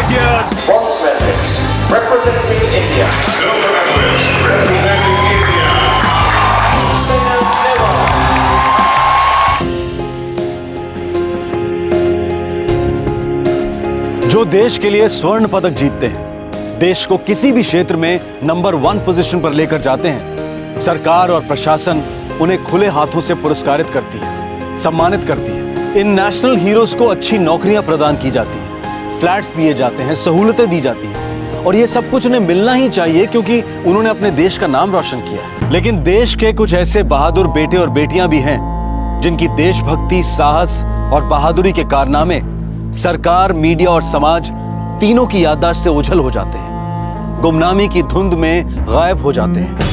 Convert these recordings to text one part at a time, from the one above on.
This year's bronze medalist representing India. Silver medalist representing India. Saina Nehwal. जो देश के लिए स्वर्ण पदक जीतते हैं, देश को किसी भी क्षेत्र में नंबर 1 पोजीशन पर लेकर जाते हैं, सरकार और प्रशासन उन्हें खुले हाथों से पुरस्कारित करती है, सम्मानित करती है। इन नेशनल हीरोज को अच्छी नौकरियां प्रदान की जाती हैं, फ्लैट्स दिए जाते हैं, सहूलतें दी जाती हैं, और ये सब कुछ उन्हें मिलना ही चाहिए क्योंकि उन्होंने अपने देश का नाम रोशन किया है। लेकिन देश के कुछ ऐसे बहादुर बेटे और बेटियां भी हैं जिनकी देशभक्ति, साहस और बहादुरी के कारनामे सरकार, मीडिया और समाज तीनों की याददाश्त से ओझल हो जाते हैं, गुमनामी की धुंध में गायब हो जाते हैं।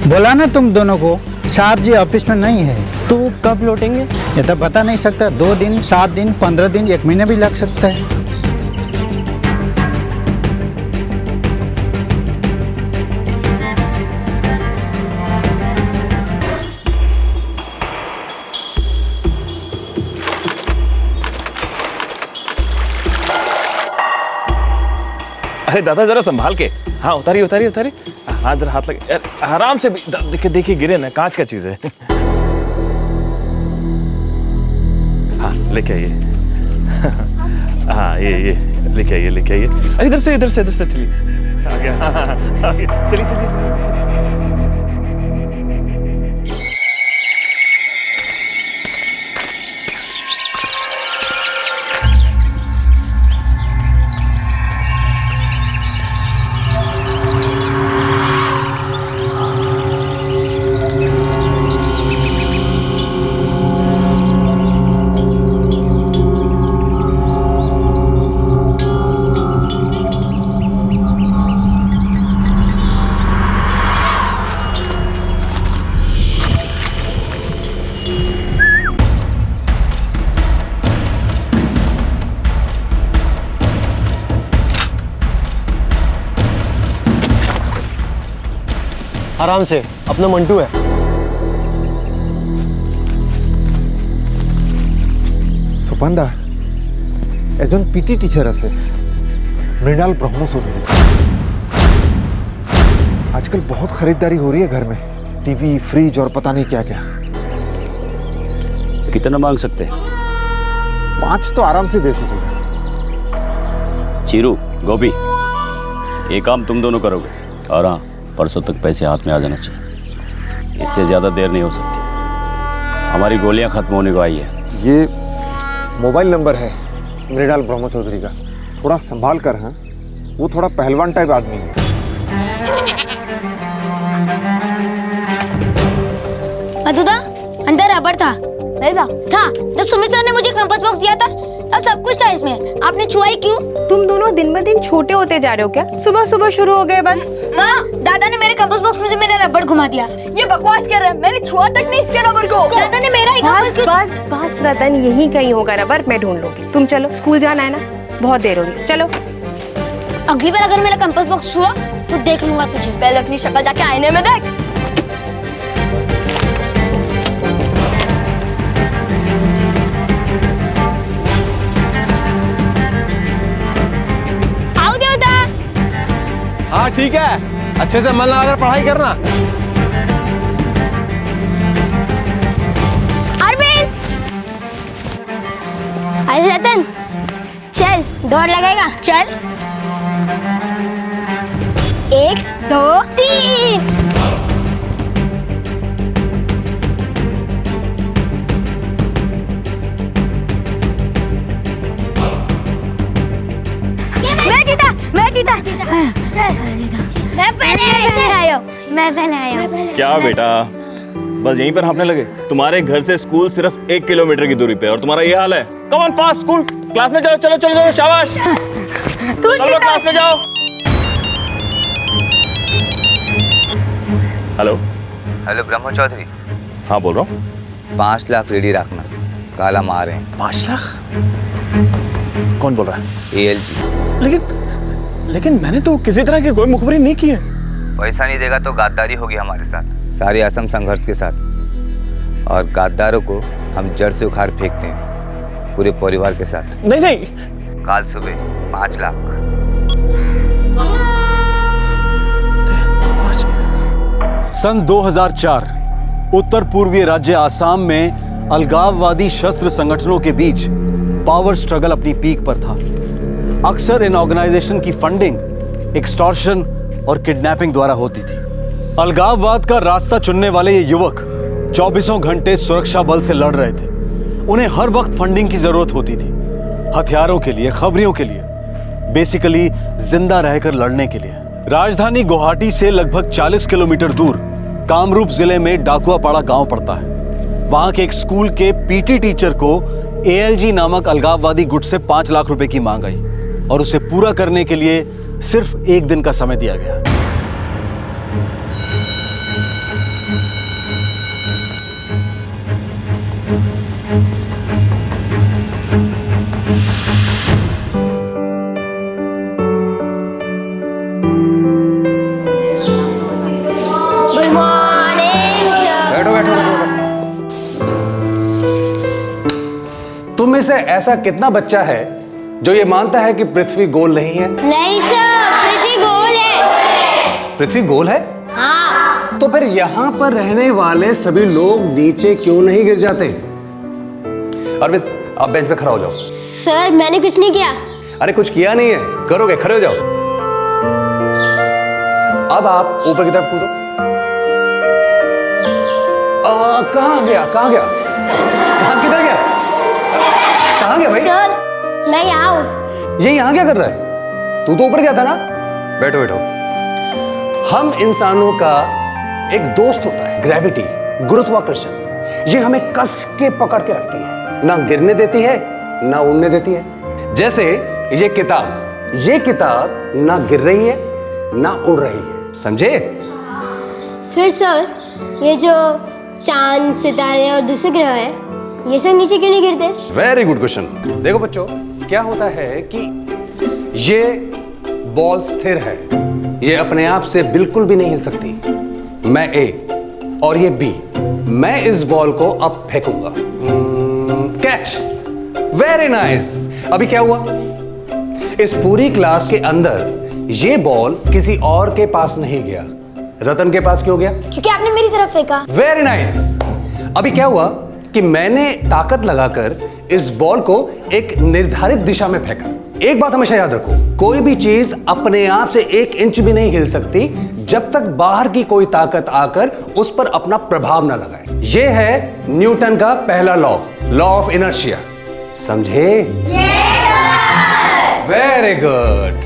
बोला ना तुम दोनों को, साहब जी ऑफिस में नहीं है। तो कब लौटेंगे? ये तो बता नहीं सकता, 2 दिन, 7 दिन, 15 दिन, 1 महीना भी लग सकता है। अरे दादा जरा संभाल के। हाँ उतारिए उतारिए उतारिए। हाथ जरा हाथ लगे, आराम से। देखिए देखिए गिरे ना, कांच का चीज है। हाँ लेके आइए। हाँ ये लेके आइए लेके आइए। अरे इधर से चलिए। आ गया। आ गया। चलिए चलिए। आराम से, अपना मंटू है। सुपंदा एजन पीटी टीचर আছে मृणाल ब्रह्मोत्सव। आजकल बहुत खरीदारी हो रही है घर में, टीवी, फ्रिज और पता नहीं क्या क्या। कितना मांग सकते हैं? 5 तो आराम से दे सकेगा। चीरू, गोभी, ये काम तुम दोनों करोगे, और हाँ परसों तक पैसे हाथ में आ जाना चाहिए। इससे ज्यादा देर नहीं हो सकती, हमारी गोलियां खत्म होने को आई है। ये मोबाइल नंबर है मृणाल ब्रह्म चौधरी का, थोड़ा संभाल कर। हाँ वो थोड़ा पहलवान टाइप आदमी है। मधुदा, अंदर रबड़ था। था जब सुमित सर ने मुझे कंपास बॉक्स दिया था तब सब कुछ था इसमें। आपने छुआ ही क्यों? तुम दोनों दिन ब दिन छोटे होते जा रहे हो क्या? सुबह सुबह शुरू हो गए बस। माँ, दादा ने मेरे कंपास बॉक्स में से मेरा रबड़ घुमा दिया। ये बकवास कर रहा है, मैंने छुआ तक नहीं इसके रबड़ को। दादा ने मेरा ही बस रतन, यही कहीं होगा रबड़, मैं ढूंढ लूंगी। तुम चलो, स्कूल जाना है ना, बहुत देर हो रही है। चलो। अगली बार अगर मेरा कंपास बॉक्स छुआ तो देख लूंगा तुझे। पहले अपनी शक्ल जाके आईने में देख। हाँ ठीक है, अच्छे से मन लगाकर पढ़ाई करना। अरविंद, अरे रतन चल, दौड़ लगाएगा। चल, 1 2 3। मैं जीता। मैं पहले आया। क्या बेटा, बस यहीं पर हाँफने लगे? तुम्हारे घर से स्कूल सिर्फ 1 किलोमीटर की दूरी पे, और तुम्हारा ये हाल है। Come on fast, school class में चलो चलो चलो, शाबाश। चलो क्लास में जाओ। हेलो ब्रह्म चौधरी। हाँ बोल रहा हूँ। 5 लाख रेडी रखना, काला मार रहे हैं। 5 लाख? कौन बोल रहा है? ALG। लेकिन मैंने तो किसी तरह की कोई मुखबरी नहीं की है। पैसा नहीं देगा तो गद्दारी होगी हमारे साथ, सारे असम संघर्ष के साथ। और गद्दारों को हम जड़ से उखाड़ फेंकते हैं, पूरे परिवार के साथ। नहीं नहीं, कल सुबह 5 लाख। सन 2004 उत्तर पूर्वीय राज्य आसाम में अलगाववादी शस्त्र संगठनों के बीच पावर स्ट्रगल अपनी पीक पर था। अक्सर इन ऑर्गेनाइजेशन की फंडिंग एक्सटॉर्शन और किडनैपिंग द्वारा होती थी। अलगाववाद का रास्ता चुनने वाले ये युवक 24 घंटे सुरक्षा बल से लड़ रहे थे। उन्हें हर वक्त फंडिंग की जरूरत होती थी, हथियारों के लिए, खबरियों के लिए, बेसिकली जिंदा रहकर लड़ने के लिए। राजधानी गुवाहाटी से लगभग 40 किलोमीटर दूर कामरूप जिले में डाकुआपाड़ा गांव पड़ता है। वहां के एक स्कूल के पीटी टीचर को एएलजी नामक अलगाववादी गुट से 5 लाख रुपए की मांग आई और उसे पूरा करने के लिए सिर्फ 1 दिन का समय दिया गया। Good morning sir. बैठो बैठो बैठो। तुम में से ऐसा कितना बच्चा है जो ये मानता है कि पृथ्वी गोल नहीं है? नहीं सर, पृथ्वी गोल है। पृथ्वी गोल है? हाँ। तो फिर यहां पर रहने वाले सभी लोग नीचे क्यों नहीं गिर जाते? अरविंद, आप बेंच पे खड़ा हो जाओ। सर मैंने कुछ नहीं किया। अरे कुछ किया नहीं है, करोगे, खड़े हो जाओ। अब आप ऊपर की तरफ कूदो। कहां गया, कहां गया, कहां, किधर गया, कहां गया भाई? सर मैं यहाँ हूँ। ये यहाँ क्या कर रहा है? तू तो ऊपर गया था ना। बैठो बैठो। हम इंसानों का एक दोस्त होता है ग्रेविटी, गुरुत्वाकर्षण। ये हमें कस के पकड़ के रखती है, ना गिरने देती है ना उड़ने देती है। जैसे ये किताब ना गिर रही है ना उड़ रही है, समझे? फिर सर ये जो चांद, सितारे और दूसरे ग्रह है, ये सब नीचे क्यों नहीं गिरते? Very good question. देखो बच्चों, क्या होता है कि ये बॉल स्थिर है, ये अपने आप से बिल्कुल भी नहीं हिल सकती। मैं ए और ये बी, मैं इस बॉल को अब फेंकूंगा। Catch, very nice. अभी क्या हुआ? इस पूरी क्लास के अंदर ये बॉल किसी और के पास नहीं गया, रतन के पास क्यों गया? क्योंकि आपने मेरी तरफ फेंका। Very nice. अभी क्या हुआ कि मैंने ताकत लगाकर इस बॉल को एक निर्धारित दिशा में फेंका। एक बात हमेशा याद रखो, कोई भी चीज अपने आप से 1 इंच भी नहीं हिल सकती जब तक बाहर की कोई ताकत आकर उस पर अपना प्रभाव ना लगाए। यह है न्यूटन का पहला लॉ ऑफ इनर्शिया, समझे? Very good.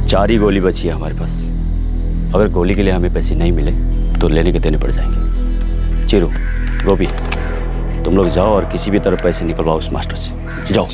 चार ही गोली बची है हमारे पास। अगर गोली के लिए हमें पैसे नहीं मिले तो लेने के देने पड़ जाएंगे। चिरू, गोपी, तुम लोग जाओ और किसी भी तरह पैसे निकलवाओ उस मास्टर से। जाओ।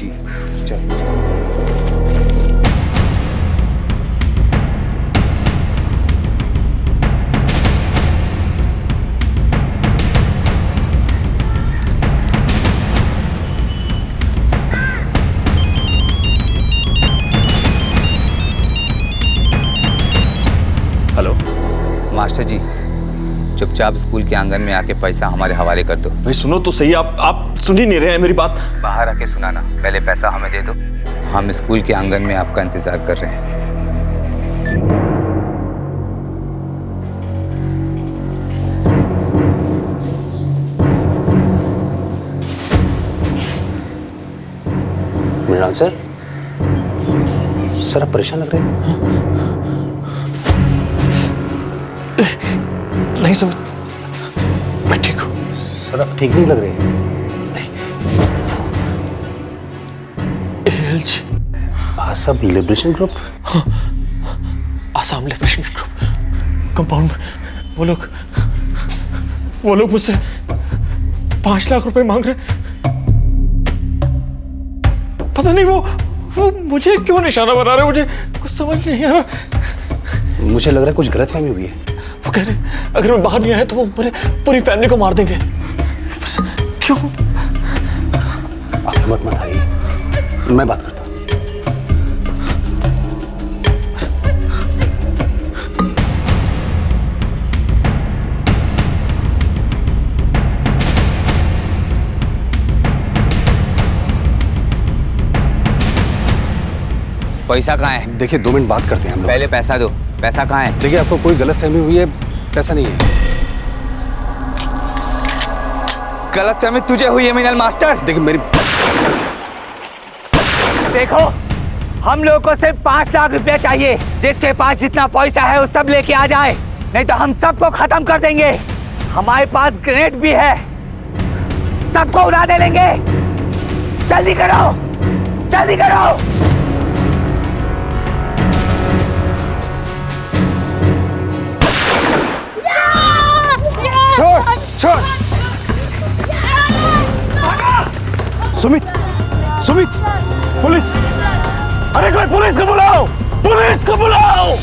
हेलो मास्टर जी, चुपचाप स्कूल के आंगन में आके पैसा हमारे हवाले कर दो। भाई सुनो तो सही, आप सुन ही नहीं रहे हैं मेरी बात। बाहर आके सुनाना, पहले पैसा हमें दे दो। हम स्कूल के आंगन में आपका इंतजार कर रहे हैं। मृणाल सर, आप परेशान लग रहे हैं। नहीं समझ, मैं ठीक हूँ। सर आप ठीक नहीं लग रहे हैं। Assam liberation group? हाँ, आसाम लिबरेशन ग्रुप कंपाउंड में वो लोग मुझसे 5 लाख रुपए मांग रहे। पता नहीं वो वो मुझे क्यों निशाना बना रहे? मुझे कुछ समझ नहीं आ रहा। मुझे लग रहा है कुछ गलतफहमी हुई है। वो कह रहे अगर मैं बाहर नहीं आया तो वो मेरे पूरी फैमिली को मार देंगे। क्यों? आप हिम्मत मत हारिए, मैं बात करता हूँ। पैसा कहाँ है? देखिए 2 मिनट बात करते हैं हम लोग। पहले पैसा दो। पैसा कहाँ है? देखिए आपको कोई गलतफहमी हुई है, पैसा नहीं है। गलतफहमी तुझे हुई है मिनल मास्टर। देखिए मेरी देखो, हम लोगों को सिर्फ 5 लाख रुपया चाहिए। जिसके पास जितना पैसा है वो सब लेके आ जाए, नहीं तो हम सबको खत्म कर देंगे। हमारे पास ग्रेनेड भी है, सबको उड़ा दे लेंगे। जल्दी करो, जल्दी करो। छोड़ छोड़। सुमित, सुमित, पुलिस! अरे कोई पुलिस को बुलाओ! पुलिस को बुलाओ!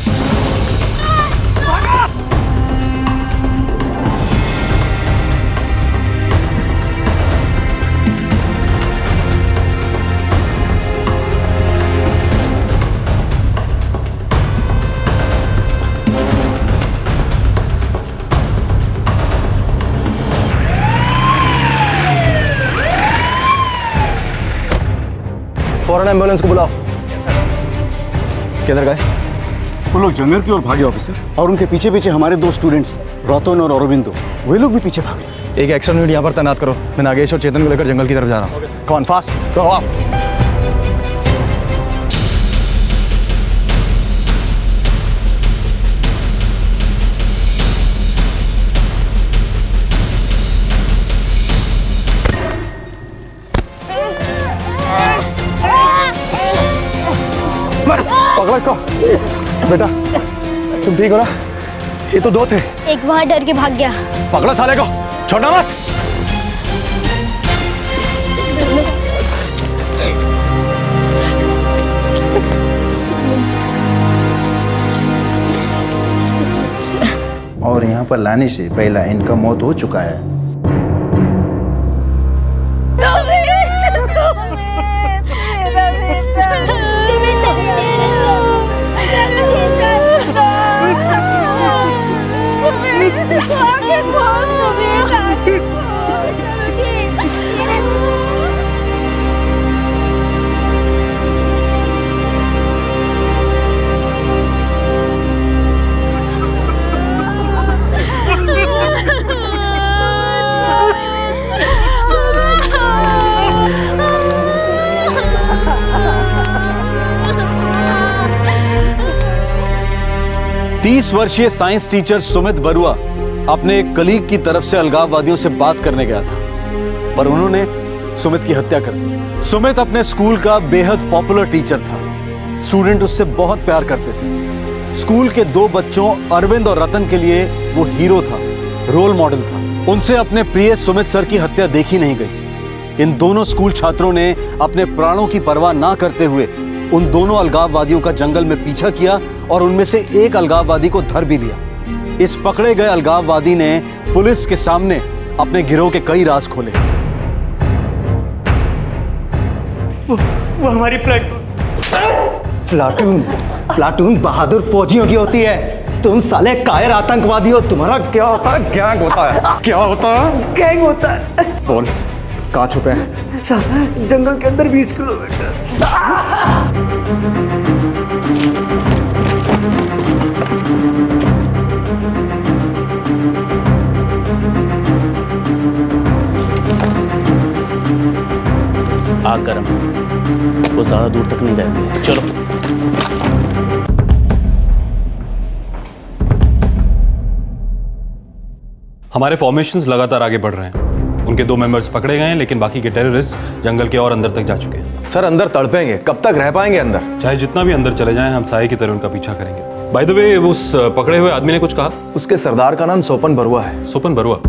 फौरन एम्बुलेंस को बुलाओ। किधर गए? वो लोग जंगल की ओर भागे ऑफिसर, और उनके पीछे पीछे हमारे 2 स्टूडेंट्स रतन और अरविंदो, वे लोग भी पीछे भागे। एक एक्स्ट्रा यूनिट यहाँ पर तैनात करो। मैं नागेश और चेतन को लेकर जंगल की तरफ जा रहा हूँ। कम ऑन, फास्ट करो आप। पकड़ को बेटा, तुम ठीक हो ना? ये तो 2 थे। एक वहां डर के भाग गया। पकड़ो साले को, छोड़ना मत। और यहाँ पर लाने से पहला इनका मौत हो चुका है। तीस वर्षीय साइंस टीचर सुमित बरुआ अपने एक कलीग की तरफ से अलगाववादियों से बात करने गया था, पर उन्होंने सुमित की हत्या कर दी। सुमित अपने स्कूल का बेहद पॉपुलर टीचर था। स्टूडेंट उससे बहुत प्यार करते थे। स्कूल के 2 बच्चों अरविंद और रतन के लिए वो हीरो था, रोल मॉडल था। उनसे अपने प्रिय सुमित सर की हत्या देखी नहीं गई। इन दोनों स्कूल छात्रों ने अपने प्राणों की परवाह ना करते हुए उन दोनों अलगाववादियों का जंगल में पीछा किया और उनमें से एक अलगाववादी को धर भी लिया। इस पकड़े गए अलगाववादी ने पुलिस के सामने अपने गिरोह के कई राज खोले। वो हमारी प्लाटून बहादुर फौजियों की होती है। तुम साले कायर आतंकवादी हो। तुम्हारा क्या होता है? गैंग होता है। क्या होता है? गैंग होता है। बोल, कहाँ छुपे हैं? जंगल के अंदर 20 किलोमीटर। आकर वो ज़्यादा दूर तक नहीं गए। चलो। हमारे फॉर्मेशंस लगातार आगे बढ़ रहे हैं। उनके 2 मेंबर्स पकड़े गए हैं, लेकिन बाकी के टेररिस्ट जंगल के और अंदर तक जा चुके हैं। सर अंदर तड़पेंगे, कब तक रह पाएंगे अंदर? चाहे जितना भी अंदर चले जाएं, हम साये की तरह उनका पीछा करेंगे। बाय द वे, उस पकड़े हुए आदमी ने कुछ कहा? उसके सरदार का नाम सोपन बरुआ है। सोपन बरुआ,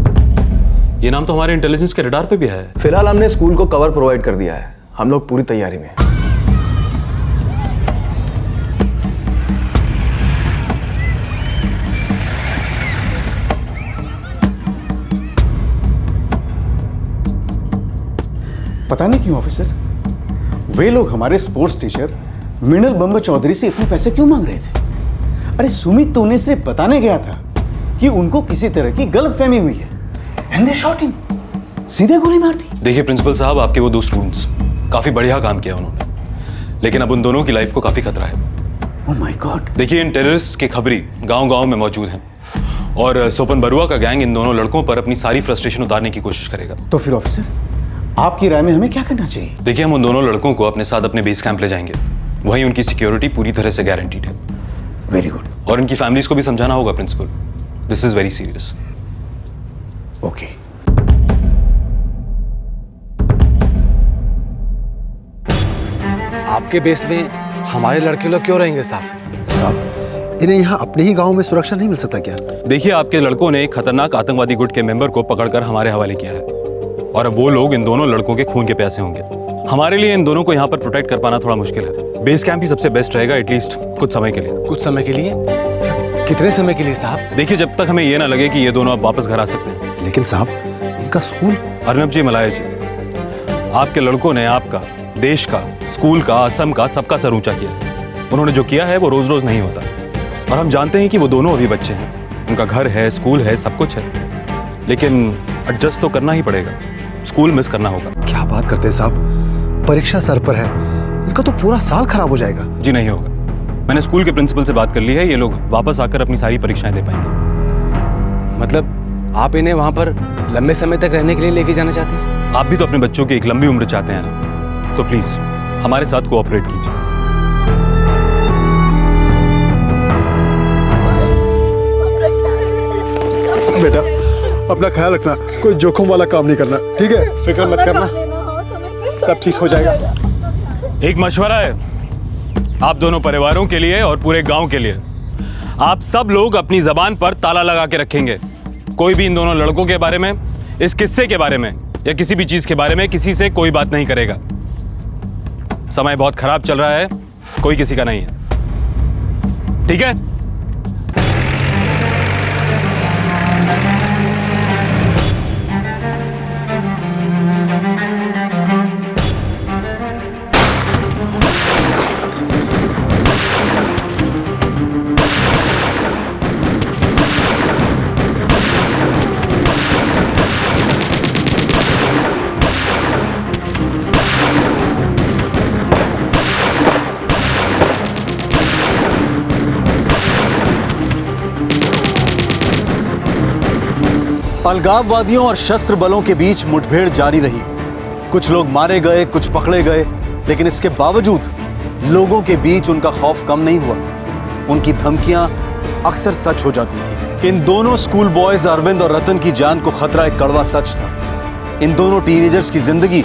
ये नाम तो हमारे इंटेलिजेंस के रडार पे भी है। फिलहाल हमने स्कूल को कवर प्रोवाइड कर दिया है। हम लोग पूरी तैयारी में। पता नहीं क्यों ऑफिसर, वे लोग हमारे स्पोर्ट्स टीचर मृणाल बम्ब चौधरी से इतने पैसे क्यों मांग रहे थे? अरे सुमित तो उन्हें सिर्फ बताने गया था कि उनको किसी तरह की गलतफहमी हुई है, एंड दे शॉट हिम, सीधे गोली मार दी। देखिए प्रिंसिपल साहब, आपके वो 2 स्टूडेंट्स काफी बढ़िया काम किया उन्होंने, लेकिन अब उन दोनों की लाइफ को काफी खतरा है। Oh my God. देखिए, इन टेररिस्ट के खबरी गांव-गांव में मौजूद हैं और सोपन बरुआ का गैंग इन दोनों लड़कों पर अपनी सारी फ्रस्ट्रेशन उतारने की कोशिश करेगा। तो फिर ऑफिसर, आपकी राय में हमें क्या करना चाहिए? देखिए, हम उन दोनों लड़कों को अपने साथ अपने बेस कैंप ले जाएंगे, वहीं उनकी सिक्योरिटी पूरी तरह से गारंटीड है। Very good. और इनकी फैमिलीज को भी समझाना होगा principal, this is very serious. Okay. आपके बेस में हमारे लड़के लोग क्यों रहेंगे साहब? साहब, इन्हें यहाँ अपने ही गांव में सुरक्षा नहीं मिल सकता क्या? देखिए, आपके लड़कों ने एक खतरनाक आतंकवादी गुट के मेंबर को पकड़कर हमारे हवाले किया है और अब वो लोग इन दोनों लड़कों के खून के प्यासे होंगे। हमारे लिए इन दोनों को यहाँ पर प्रोटेक्ट कर पाना थोड़ा मुश्किल है। बेस कैंप ही सबसे बेस्ट रहेगा, एटलीस्ट कुछ समय के लिए। कुछ समय के लिए? कितने समय के लिए साहब? देखिए, जब तक हमें ये ना लगे कि ये दोनों अब वापस घर आ सकते हैं। लेकिन साहब, इनका स्कूल? अर्नब जी, मलाया जी, आपके लड़कों ने आपका, देश का, स्कूल का, असम का, सबका सर ऊंचा किया। उन्होंने जो किया है वो रोज रोज नहीं होता, और हम जानते हैं कि वो दोनों अभी बच्चे हैं, उनका घर है, स्कूल है, सब कुछ है, लेकिन एडजस्ट तो करना ही पड़ेगा। स्कूल मिस करना होगा। क्या बात करते हैं साहब, परीक्षा सर पर है, इनका तो पूरा साल खराब हो जाएगा। जी नहीं होगा, मैंने स्कूल के प्रिंसिपल से बात कर ली है, ये लोग वापस आकर अपनी सारी परीक्षाएं दे पाएंगे। मतलब आप इन्हें वहां पर लंबे समय तक रहने के लिए लेके जाना चाहते हैं? आप भी तो अपने बच्चों की एक लंबी उम्र चाहते हैं ना, तो प्लीज हमारे साथ कोऑपरेट कीजिए। बेटा, अपना ख्याल रखना, कोई जोखिम वाला काम नहीं करना, ठीक है? फिक्र मत करना, सब ठीक हो जाएगा। एक मशवरा है आप दोनों परिवारों के लिए और पूरे गांव के लिए, आप सब लोग अपनी जबान पर ताला लगा के रखेंगे। कोई भी इन दोनों लड़कों के बारे में, इस किस्से के बारे में या किसी भी चीज के बारे में किसी से कोई बात नहीं करेगा। समय बहुत खराब चल रहा है, कोई किसी का नहीं है, ठीक है? अलगाववादियों और शस्त्र बलों के बीच मुठभेड़ जारी रही। कुछ लोग मारे गए, कुछ पकड़े गए, लेकिन इसके बावजूद लोगों के बीच उनका खौफ कम नहीं हुआ। उनकी धमकियां अक्सर सच हो जाती थी। इन दोनों स्कूल बॉयज अरविंद और रतन की जान को खतरा एक कड़वा सच था। इन दोनों टीनेजर्स की जिंदगी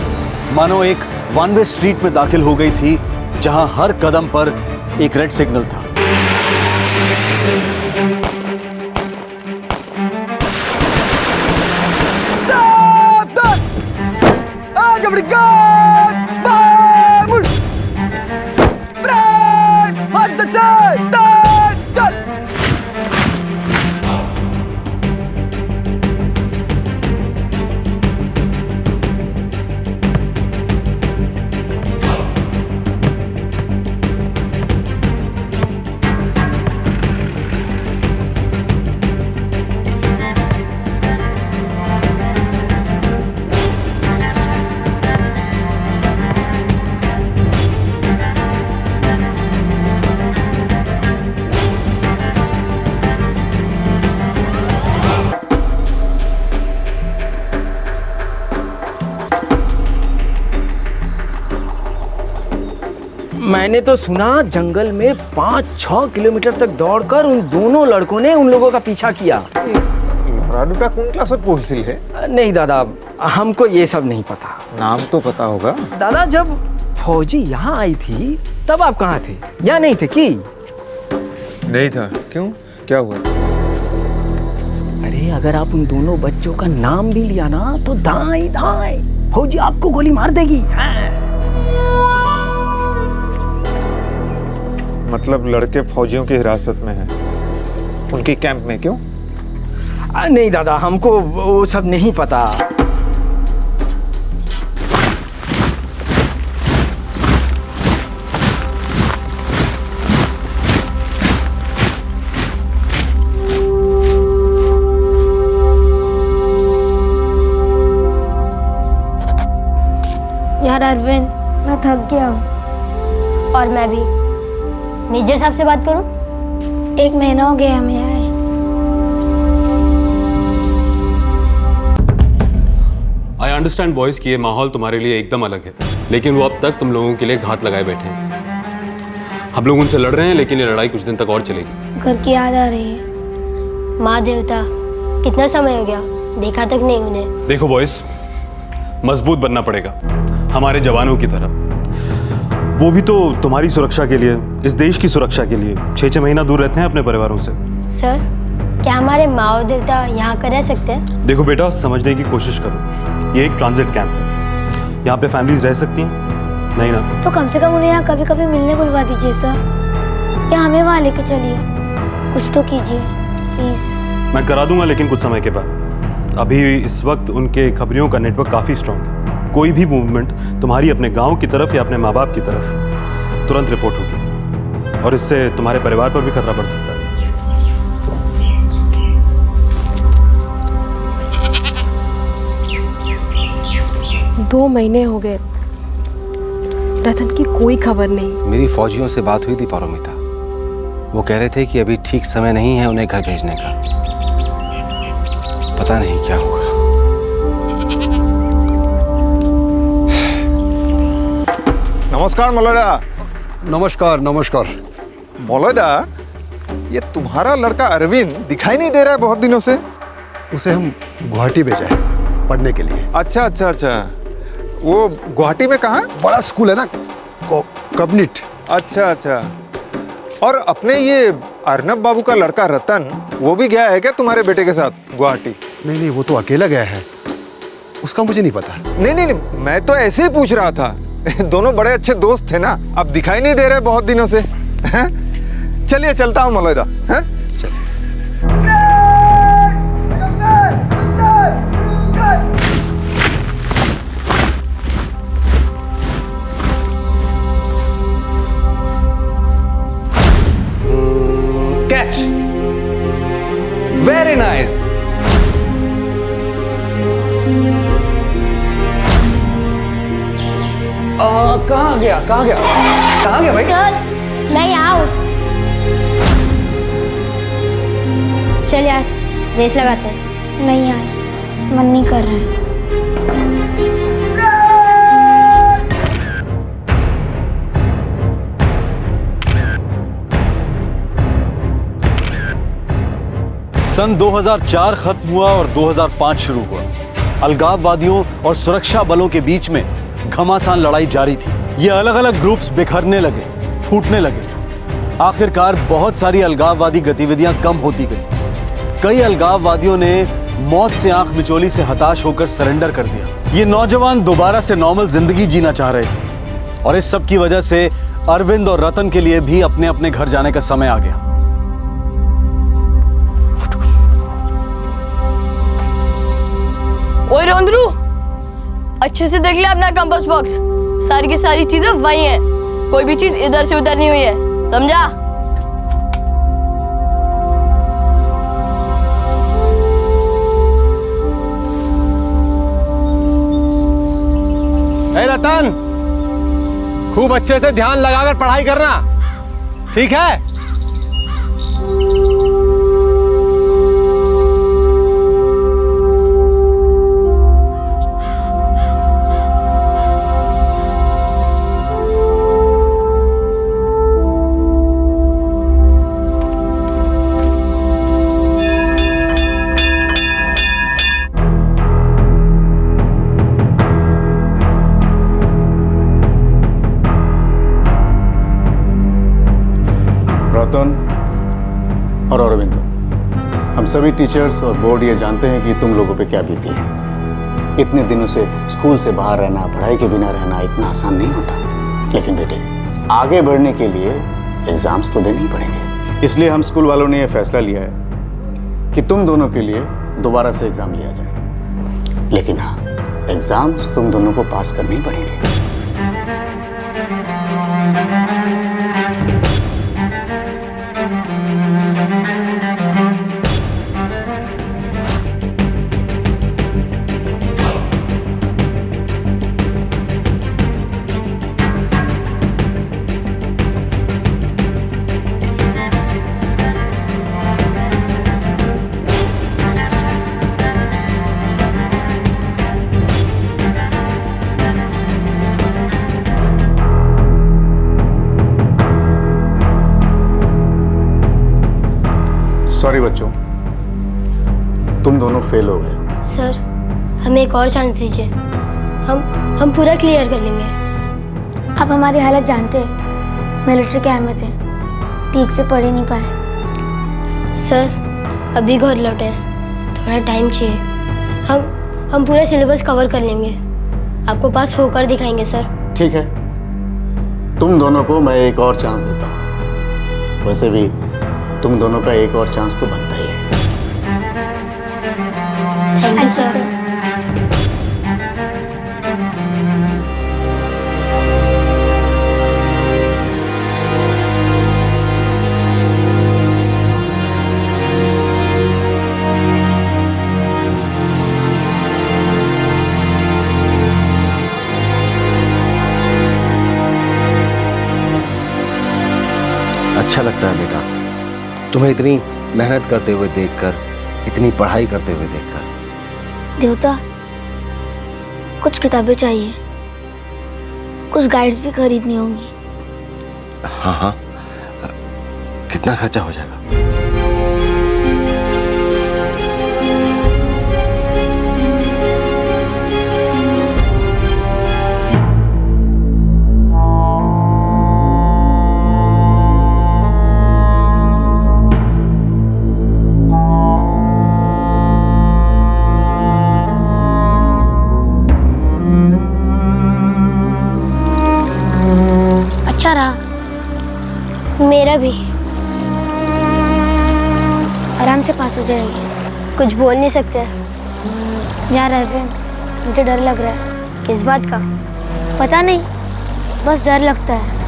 मानो एक वन वे स्ट्रीट में दाखिल हो गई थी, जहां हर कदम पर एक रेड सिग्नल था। मैंने तो सुना जंगल में 5-6 किलोमीटर तक दौड़कर उन दोनों लड़कों ने उन लोगों का पीछा किया। लहरादूटा कौन क्लास में पहुंची है? नहीं दादा, हमको ये सब नहीं पता। नाम तो पता होगा। दादा, जब फौजी यहाँ आई थी तब आप कहाँ थे? यहाँ नहीं थे कि? नहीं था। क्यों, क्या हुआ? अरे अगर आप उन दोनों बच्चों का नाम भी लिया ना तो दाएं दाएं फौजी आपको गोली मार देगी। मतलब लड़के फौजियों की हिरासत में हैं, उनकी कैंप में? क्यों? नहीं दादा, हमको वो सब नहीं पता। यार अरविंद, मैं थक गया हूँ। और मैं भी। मेजर साहब से बात करूँ? 1 महीना हो गया हमें आए। आई अंडरस्टैंड बॉयज कि ये माहौल तुम्हारे लिए एकदम अलग है, लेकिन वो अब तक तुम लोगों के लिए घात लगाए बैठे हैं। हम लोग उनसे लड़ रहे हैं, लेकिन ये लड़ाई कुछ दिन तक और चलेगी। घर की याद आ रही है। माँ देवता, कितना समय हो गया, देखा तक नहीं उन्हें। देखो बॉयज, मजबूत बनना पड़ेगा हमारे जवानों की तरह। वो भी तो तुम्हारी सुरक्षा के लिए, इस देश की सुरक्षा के लिए 6-6 महीना दूर रहते हैं अपने परिवारों से। सर, क्या हमारे माँ और देवता यहाँ कर रह सकते हैं? देखो बेटा, समझने की कोशिश करो। ये एक ट्रांजिट कैंप है, यहाँ पे फैमिलीज रह सकती हैं? नहीं ना? तो कम से कम उन्हें यहाँ कभी कभी मिलने बुलवा दीजिए सर, या हमें वहाँ लेके चलिए। कुछ तो कीजिए प्लीज। मैं करा दूंगा, लेकिन कुछ समय के बाद। अभी इस वक्त उनके खबरियों का नेटवर्क काफ़ी स्ट्रांग है। कोई भी मूवमेंट तुम्हारी अपने गांव की तरफ या अपने माँ बाप की तरफ तुरंत रिपोर्ट होगी, और इससे तुम्हारे परिवार पर भी खतरा पड़ सकता है। 2 महीने हो गए, रतन की कोई खबर नहीं। मेरी फौजियों से बात हुई थी पारोमिता, वो कह रहे थे कि अभी ठीक समय नहीं है उन्हें घर भेजने का। पता नहीं क्या होगा। नमस्कार मौलैदा। नमस्कार नमस्कार। मौलैदा, ये तुम्हारा लड़का अरविंद दिखाई नहीं दे रहा है बहुत दिनों से। उसे हम गुवाहाटी भेजा है पढ़ने के लिए। अच्छा अच्छा अच्छा, वो गुवाहाटी में कहाँ? बड़ा स्कूल है ना, कब्निट। अच्छा अच्छा। और अपने ये अर्नब बाबू का लड़का रतन, वो भी गया है क्या तुम्हारे बेटे के साथ गुवाहाटी? नहीं नहीं, वो तो अकेला गया है, उसका मुझे नहीं पता। नहीं नहीं नहीं, मैं तो ऐसे ही पूछ रहा था। दोनों बड़े अच्छे दोस्त थे ना, अब दिखाई नहीं दे रहे बहुत दिनों से। चलिए चलता हूँ मौलैदा। Catch, very nice. कहाँ गया भाई? सर, मैं यहाँ हूँ। चल यार, रेस लगाते हैं। नहीं यार, मन नहीं कर रहा है। सन 2004 खत्म हुआ और 2005 शुरू हुआ। अलगाववादियों और सुरक्षा बलों के बीच में घमासान लड़ाई जारी थी। ये अलग अलग ग्रुप्स बिखरने लगे, फूटने लगे। आखिरकार बहुत सारी अलगाववादी गतिविधियां कम होती गई। कई अलगाववादियों ने मौत से आंख मिचोली से हताश होकर सरेंडर कर दिया। ये नौजवान दोबारा से नॉर्मल जिंदगी जीना चाह रहे थे, और इस सब की वजह से अरविंद और रतन के लिए भी अपने अपने घर जाने का समय आ गया। ओए रोंदरू, अच्छे से देख ले अपना कंपास बॉक्स। सारी की सारी चीजें वही हैं, कोई भी चीज इधर से उधर नहीं हुई है, समझा? ए रतन, खूब अच्छे से ध्यान लगाकर पढ़ाई करना, ठीक है? और अरविंदो, हम सभी टीचर्स और बोर्ड ये जानते हैं कि तुम लोगों पे क्या बीती है। इतने दिनों से स्कूल से बाहर रहना, पढ़ाई के बिना रहना इतना आसान नहीं होता। लेकिन बेटे, आगे बढ़ने के लिए एग्जाम्स तो देने ही पड़ेंगे। इसलिए हम स्कूल वालों ने यह फैसला लिया है कि तुम दोनों के लिए दोबारा से एग्जाम लिया जाए। लेकिन हाँ, एग्जाम्स तुम दोनों को पास करने ही पड़ेंगे। सॉरी बच्चों, तुम दोनों फेल हो गए। सर हमें एक और चांस दीजिए, हम पूरा क्लियर कर लेंगे। आप हमारी हालत जानते हैं, मिलिट्री कैंप में थे, ठीक से पढ़ ही नहीं पाए। सर अभी घर लौटे हैं, थोड़ा टाइम चाहिए। हम पूरा सिलेबस कवर कर लेंगे, आपको पास होकर दिखाएंगे सर। ठीक है, तुम दोनों को मैं एक और चांस देता हूँ। वैसे भी तुम दोनों का एक और चांस तो बनता ही है। Thank you sir. अच्छा लगता है बेटा तुम्हें इतनी मेहनत करते हुए देखकर, इतनी पढ़ाई करते हुए देखकर। देवता, कुछ किताबें चाहिए, कुछ गाइड्स भी खरीदनी होंगी। हाँ हाँ, कितना खर्चा हो जाएगा? अच्छा रहा। मेरा भी आराम से पास हो जाएगी। कुछ बोल नहीं सकते। जा रहे थे, मुझे डर लग रहा है। किस बात का? पता नहीं, बस डर लगता है।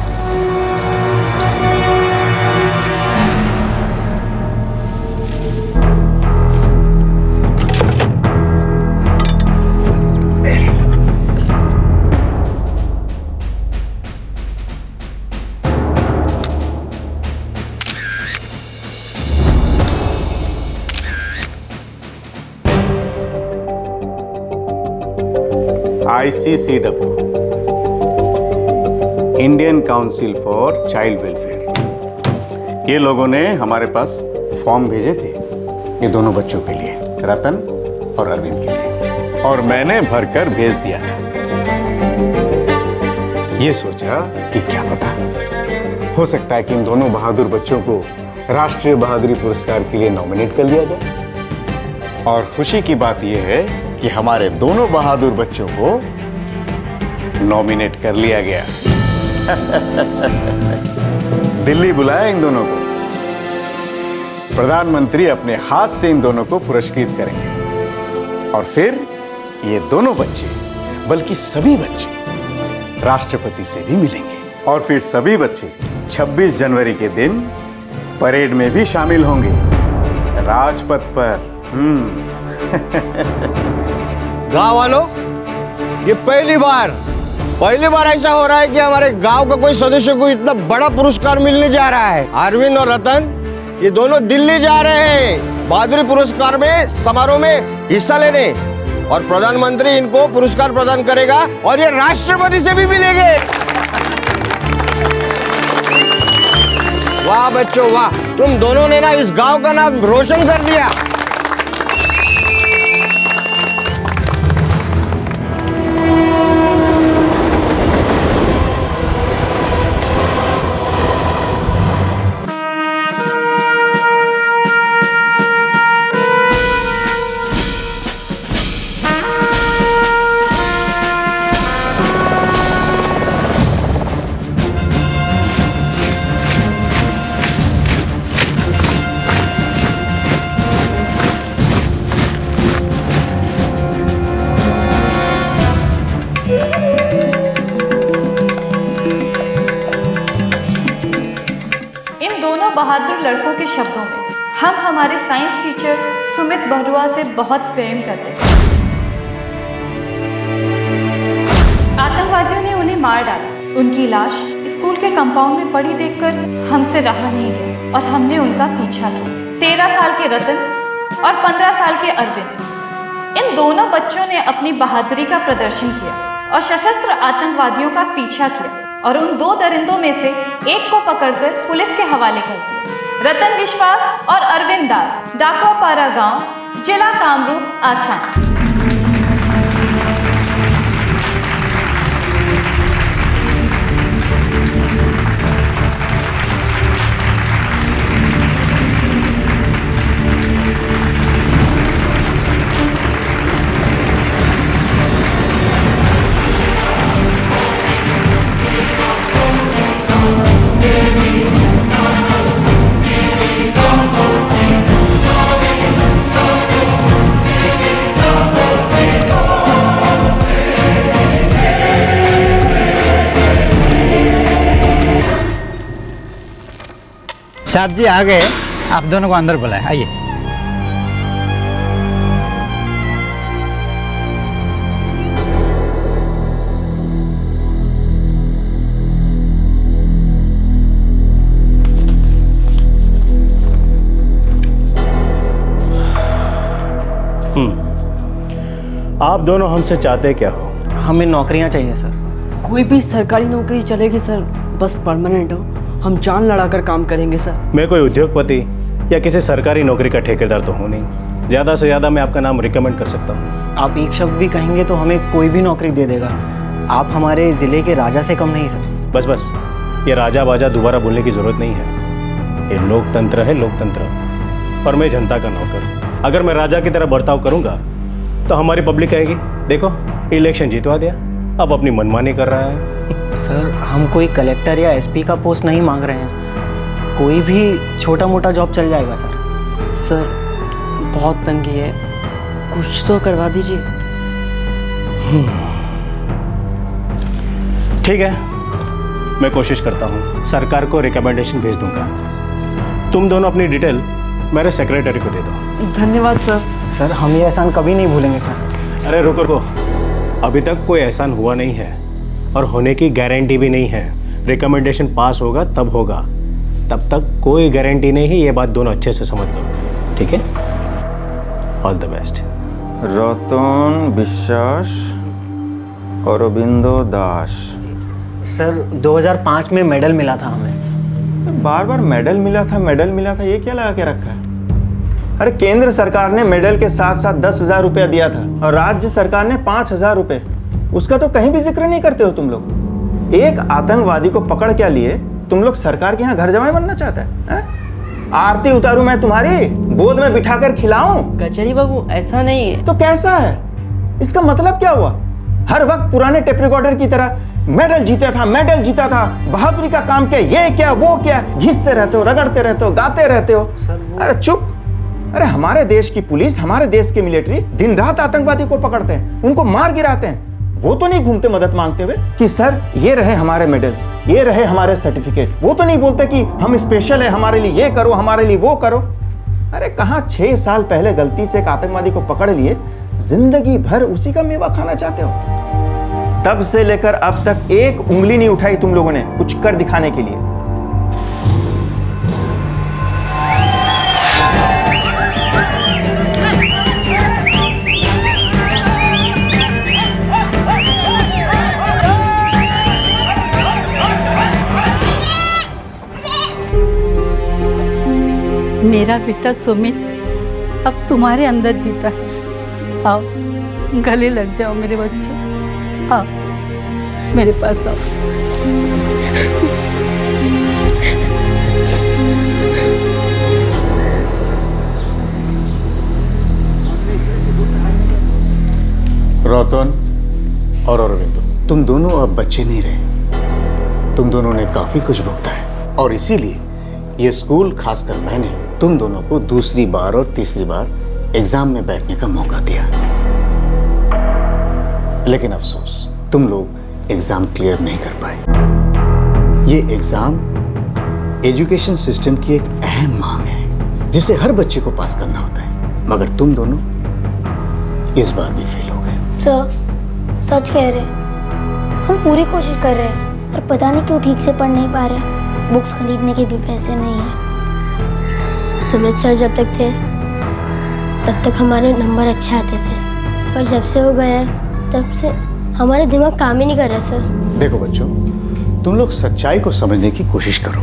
ICCW, Indian council for child welfare, ये लोगों ने हमारे पास फॉर्म भेजे थे ये दोनों बच्चों के लिए, रतन और अरविंद के लिए, और मैंने भरकर भेज दिया था। ये सोचा कि क्या पता, हो सकता है कि इन दोनों बहादुर बच्चों को राष्ट्रीय बहादुरी पुरस्कार के लिए नॉमिनेट कर लिया जाए। और खुशी की बात यह है कि हमारे दोनों बहादुर बच्चों को नॉमिनेट कर लिया गया। दिल्ली बुलाया इन दोनों को, प्रधानमंत्री अपने हाथ से इन दोनों को पुरस्कृत करेंगे, और फिर ये दोनों बच्चे, बल्कि सभी बच्चे राष्ट्रपति से भी मिलेंगे, और फिर सभी बच्चे 26 जनवरी के दिन परेड में भी शामिल होंगे, राजपथ पर। गांव वालों, ये पहली बार ऐसा हो रहा है कि हमारे गांव का कोई सदस्य को इतना बड़ा पुरस्कार मिलने जा रहा है। अरविंद और रतन ये दोनों दिल्ली जा रहे हैं बहादुरी पुरस्कार में समारोह में हिस्सा लेने, और प्रधानमंत्री इनको पुरस्कार प्रदान करेगा और ये राष्ट्रपति से भी मिलेंगे। वाह बच्चों वाह, तुम दोनों ने ना इस गांव का नाम रोशन कर दिया। बहादुर लड़कों के शब्दों में, हम हमारे साइंस टीचर सुमित बरुआ से बहुत प्रेम करते हैं। आतंकवादियों ने उन्हें मार डाला। उनकी लाश स्कूल के कंपाउंड में पड़ी देखकर हमसे रहा नहीं गया और हमने उनका पीछा किया। 13 साल के रतन और 15 साल के अरविंद, इन दोनों बच्चों ने अपनी बहादुरी का प्रदर्शन किया और सशस्त्र आतंकवादियों का पीछा किया और उन 2 दरिंदों में से एक को पकड़कर पुलिस के हवाले कर दिया। रतन विश्वास और अरविंद दास, डाकुआपारा गांव, जिला कामरूप, आसाम। साहब जी आ गए, आप दोनों को अंदर बुलाए, आइए। आप दोनों हमसे चाहते क्या हो? हमें नौकरियां चाहिए सर। कोई भी सरकारी नौकरी चलेगी सर, बस परमानेंट हो। हम जान लड़ाकर काम करेंगे सर। मैं कोई उद्योगपति या किसी सरकारी नौकरी का ठेकेदार तो हूँ नहीं। ज़्यादा से ज़्यादा मैं आपका नाम रिकमेंड कर सकता हूँ। आप एक शब्द भी कहेंगे तो हमें कोई भी नौकरी दे देगा। आप हमारे ज़िले के राजा से कम नहीं सर। बस बस, ये राजा बाजा दोबारा बोलने की ज़रूरत नहीं है। ये लोकतंत्र है, लोकतंत्र, और मैं जनता का नौकर। अगर मैं राजा की तरह बर्ताव करूँगा तो हमारी पब्लिक कहेगी देखो इलेक्शन जीतवा दिया, अब अपनी मनमानी कर रहा है। सर हम कोई कलेक्टर या एसपी का पोस्ट नहीं मांग रहे हैं, कोई भी छोटा मोटा जॉब चल जाएगा सर। सर बहुत तंगी है, कुछ तो करवा दीजिए। ठीक है, मैं कोशिश करता हूँ, सरकार को रिकमेंडेशन भेज दूंगा। तुम दोनों अपनी डिटेल मेरे सेक्रेटरी को दे दो। धन्यवाद सर। सर हम ये एहसान कभी नहीं भूलेंगे सर। अरे रुको रुको, अभी तक कोई एहसान हुआ नहीं है और होने की गारंटी भी नहीं है। रिकमेंडेशन पास होगा तब होगा, तब तक कोई गारंटी नहीं है। ये बात दोनों अच्छे से समझ लो, ठीक है? All the best. रतन विश्वास, अरविंदो दास। सर 2005 में मेडल मिला था हमें। बार बार मेडल मिला था, ये क्या लगा के रखा है? अरे केंद्र सरकार ने मेडल के साथ साथ 10,000 रुपया दिया था और राज्य सरकार ने 5,000 रुपये। उसका तो कहीं भी जिक्र नहीं करते हो तुम लोग। एक आतंकवादी को पकड़ क्या लिए तुम लोग सरकार के यहाँ घर जमाई बनना चाहता है? आरती उतारूं मैं तुम्हारी, गोद में बिठाकर खिलाऊं? कचहरी बाबू ऐसा नहीं है। तो कैसा है? इसका मतलब क्या हुआ? हर वक्त पुराने टेप रिकॉर्डर की तरह मेडल जीता था, बहादुरी का काम किया, ये क्या वो क्या, घिसते रहते हो, रगड़ते रहते हो, गाते रहते हो। अरे चुप। अरे हमारे देश की पुलिस, हमारे देश की मिलिट्री दिन रात आतंकवादी को पकड़ते हैं, उनको मार गिराते हैं। वो तो नहीं घूमते मदद मांगते हुए कि सर ये रहे हमारे मेडल्स, ये रहे हमारे सर्टिफिकेट। वो तो नहीं बोलते कि हम स्पेशल है, हमारे लिए ये करो, हमारे लिए वो करो। अरे कहाँ 6 साल पहले गलती से एक आतंकवादी को पकड़ लिए, जिंदगी भर उसी का मेवा खाना चाहते हो? तब से लेकर अब तक एक उंगली नहीं उठाई तुम लोगों ने कुछ कर दिखाने के लिए। मेरा बेटा सुमित अब तुम्हारे अंदर जीता है। आओ गले लग जाओ मेरे बच्चों, आओ मेरे पास आओ। रतन और अरविंदो, तुम दोनों अब बच्चे नहीं रहे। तुम दोनों ने काफी कुछ भुगता है और इसीलिए ये स्कूल, खासकर मैंने तुम दोनों को दूसरी बार और तीसरी बार एग्जाम में बैठने का मौका दिया। लेकिन अफसोस, तुम लोग एग्जाम क्लियर नहीं कर पाए। ये एग्जाम एजुकेशन सिस्टम की एक अहम मांग है जिसे हर बच्चे को पास करना होता है, मगर तुम दोनों इस बार भी फेल हो गए। सर सच कह रहे हैं, हम पूरी कोशिश कर रहे हैं पर पता नहीं क्यों ठीक से पढ़ नहीं पा रहे। बुक्स खरीदने के भी पैसे नहीं हैं। सुमित सर जब तक थे तब तक हमारे नंबर अच्छे आते थे, पर जब से हो गया तब से हमारा दिमाग काम ही नहीं कर रहा सर। देखो बच्चों, तुम लोग सच्चाई को समझने की कोशिश करो।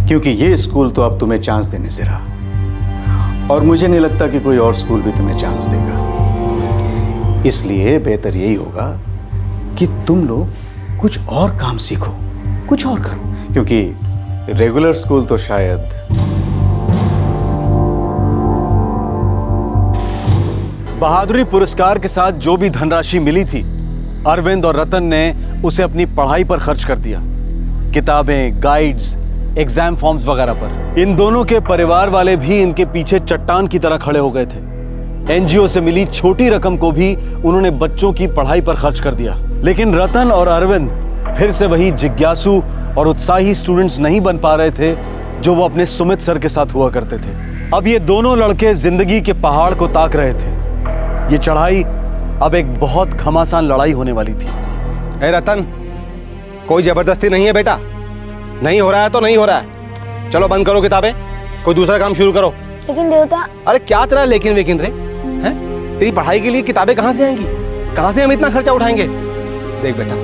क्योंकि ये स्कूल तो अब तुम्हें चांस देने से रहा और मुझे नहीं लगता कि कोई और स्कूल भी तुम्हें चांस देगा। इसलिए बेहतर यही होगा कि तुम लोग कुछ और काम सीखो, कुछ और करो, क्योंकि रेगुलर स्कूल तो शायद बहादुरी पुरस्कार के साथ जो भी धनराशि मिली थी, अरविंद और रतन ने उसे अपनी पढ़ाई पर खर्च कर दिया, किताबें, गाइड्स, एग्जाम फॉर्म्स वगैरह पर। इन दोनों के परिवार वाले भी इनके पीछे चट्टान की तरह खड़े हो गए थे। एनजीओ से मिली छोटी रकम को भी उन्होंने बच्चों की पढ़ाई पर खर्च कर दिया। लेकिन रतन और अरविंद फिर से वही जिज्ञासु और उत्साही स्टूडेंट्स नहीं बन पा रहे थे जो वो अपने सुमित सर के साथ हुआ करते थे। अब ये दोनों लड़के जिंदगी के पहाड़ को ताक रहे थे। ये चढ़ाई अब एक बहुत घमासान लड़ाई होने वाली थी। ए रतन, कोई जबरदस्ती नहीं है बेटा। नहीं हो रहा है तो नहीं हो रहा है। चलो बंद करो किताबें, कोई दूसरा काम शुरू करो। लेकिन देवता। अरे क्या तेरा लेकिन वेकिन रे हैं? तेरी पढ़ाई के लिए किताबें कहां से आएंगी? कहां से हम इतना खर्चा उठाएंगे? देख बेटा,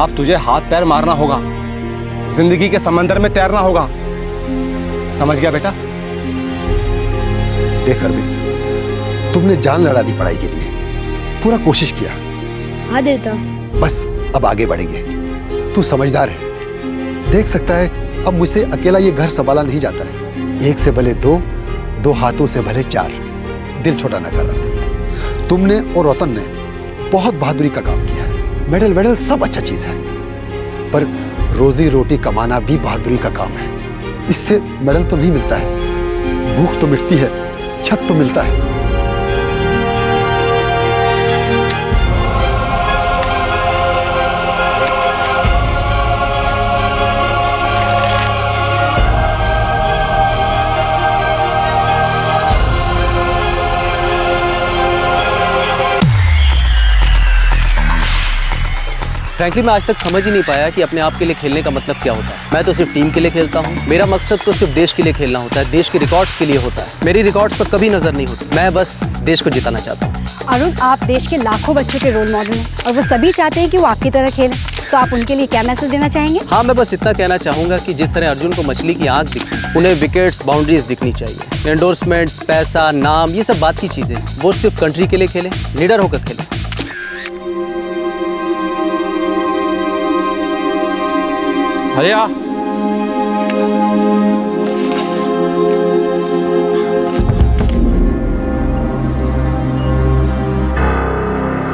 अब तुझे हाथ पैर मारना होगा, जिंदगी के समंदर में तैरना होगा। समझ गया बेटा? देख अरविंद, तुमने जान लड़ा दी पढ़ाई के लिए, पूरा कोशिश किया। हाँ देवता। बस अब आगे बढ़ेंगे। तू समझदार है, देख सकता है अब मुझसे अकेला ये घर संभाला नहीं जाता है। एक से भले दो, दो हाथों से भले चार। दिल छोटा न कर अरविंद। तुमने और रतन ने बहुत बहादुरी का काम किया है। मेडल वेडल सब अच्छा चीज है, पर रोजी रोटी कमाना भी बहादुरी का काम है। इससे मेडल तो नहीं मिलता है, भूख तो मिटती है, छत तो मिलता है। फ्रैंकली मैं आज तक समझ ही नहीं पाया कि अपने आप के लिए खेलने का मतलब क्या होता है। मैं तो सिर्फ टीम के लिए खेलता हूँ। मेरा मकसद तो सिर्फ देश के लिए खेलना होता है, देश के रिकॉर्ड्स के लिए होता है। मेरी रिकॉर्ड्स पर कभी नजर नहीं होती। मैं बस देश को जिताना चाहता हूँ। अरुण, आप देश के लाखों बच्चों के रोल मॉडल हैं और वो सभी चाहते हैं कि वो आपकी तरह खेलें, तो आप उनके लिए क्या मैसेज देना चाहेंगे? हाँ, मैं बस इतना कहना चाहूँगा कि जिस तरह अर्जुन को मछली की आँख दिखी, उन्हें विकेट्स, बाउंड्रीज दिखनी चाहिए। एंडोर्समेंट्स, पैसा, नाम, ये सब बात की चीज़ें, वो सिर्फ कंट्री के लिए खेलें, लीडर होकर खेलें। भैया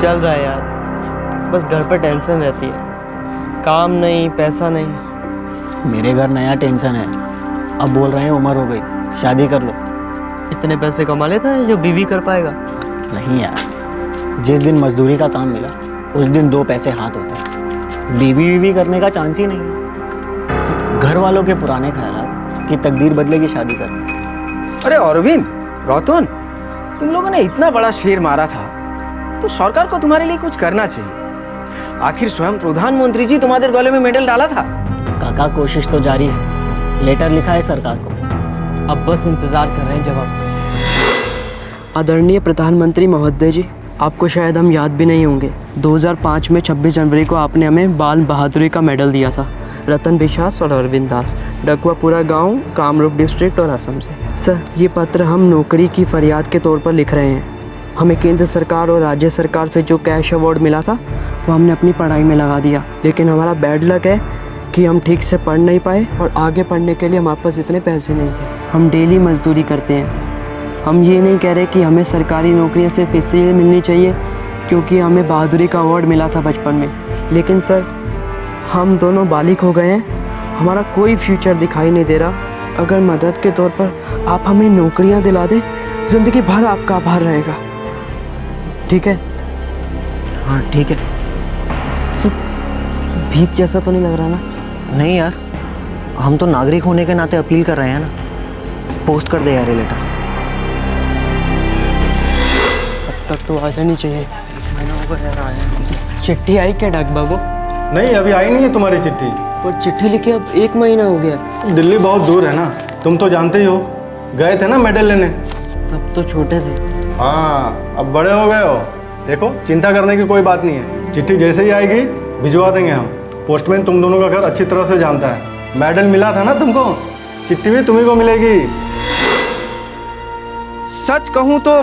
चल रहा है यार, बस घर पर टेंशन रहती है, काम नहीं, पैसा नहीं। मेरे घर नया टेंशन है। अब बोल रहे हैं उम्र हो गई, शादी कर लो। इतने पैसे कमा लेता है जो बीवी कर पाएगा? नहीं यार, जिस दिन मजदूरी का काम मिला उस दिन दो पैसे हाथ होते हैं। बीवी करने का चांस ही नहीं है। घर वालों के पुराने ख्यालात कि तकदीर बदलेगी शादी करना। अरे अरविंद, रतन, तुम लोगों ने इतना बड़ा शेर मारा था तो सरकार को तुम्हारे लिए कुछ करना चाहिए। आखिर स्वयं प्रधानमंत्री जी तुम्हारे गले में मेडल डाला था। काका, कोशिश तो जारी है। लेटर लिखा है सरकार को, अब बस इंतजार कर रहे हैं जवाब। आदरणीय प्रधानमंत्री महोदय जी, आपको शायद हम याद भी नहीं होंगे। 2005 में 26 जनवरी को आपने हमें बाल बहादुरी का मेडल दिया था। रतन विश्वास और अरविंद दास, डकवापुरा गांव, कामरूप डिस्ट्रिक्ट और असम से। सर, ये पत्र हम नौकरी की फरियाद के तौर पर लिख रहे हैं। हमें केंद्र सरकार और राज्य सरकार से जो कैश अवार्ड मिला था वो हमने अपनी पढ़ाई में लगा दिया, लेकिन हमारा बैड लक है कि हम ठीक से पढ़ नहीं पाए और आगे पढ़ने के लिए हमारे पास इतने पैसे नहीं थे। हम डेली मजदूरी करते हैं। हम ये नहीं कह रहे कि हमें सरकारी नौकरियाँ सिर्फ इसलिए मिलनी चाहिए क्योंकि हमें बहादुरी का अवार्ड मिला था बचपन में, लेकिन सर हम दोनों बालिग हो गए हैं, हमारा कोई फ्यूचर दिखाई नहीं दे रहा। अगर मदद के तौर पर आप हमें नौकरियां दिला दें, ज़िंदगी भर आपका आभार रहेगा। ठीक है? हाँ ठीक है। भीख जैसा तो नहीं लग रहा ना? नहीं यार, हम तो नागरिक होने के नाते अपील कर रहे हैं ना। पोस्ट कर दे यार ये लेटर। अब तक तो आ जानी चाहिए। चिट्ठी आई क्या डाक बाबू? नहीं, अभी आई नहीं है तुम्हारी चिट्ठी। पर चिट्ठी लिखे अब 1 महीना हो गया। दिल्ली बहुत दूर है ना, तुम तो जानते ही हो। गए थे ना मेडल लेने। तब तो छोटे थे। हाँ, अब बड़े हो गए हो। देखो, चिंता करने की कोई बात नहीं है। चिट्ठी जैसे ही आएगी भिजवा देंगे हम। पोस्टमैन तुम दोनों का घर अच्छी तरह से जानता है। मेडल मिला था ना तुमको, चिट्ठी भी तुम्ही को मिलेगी। सच कहूं तो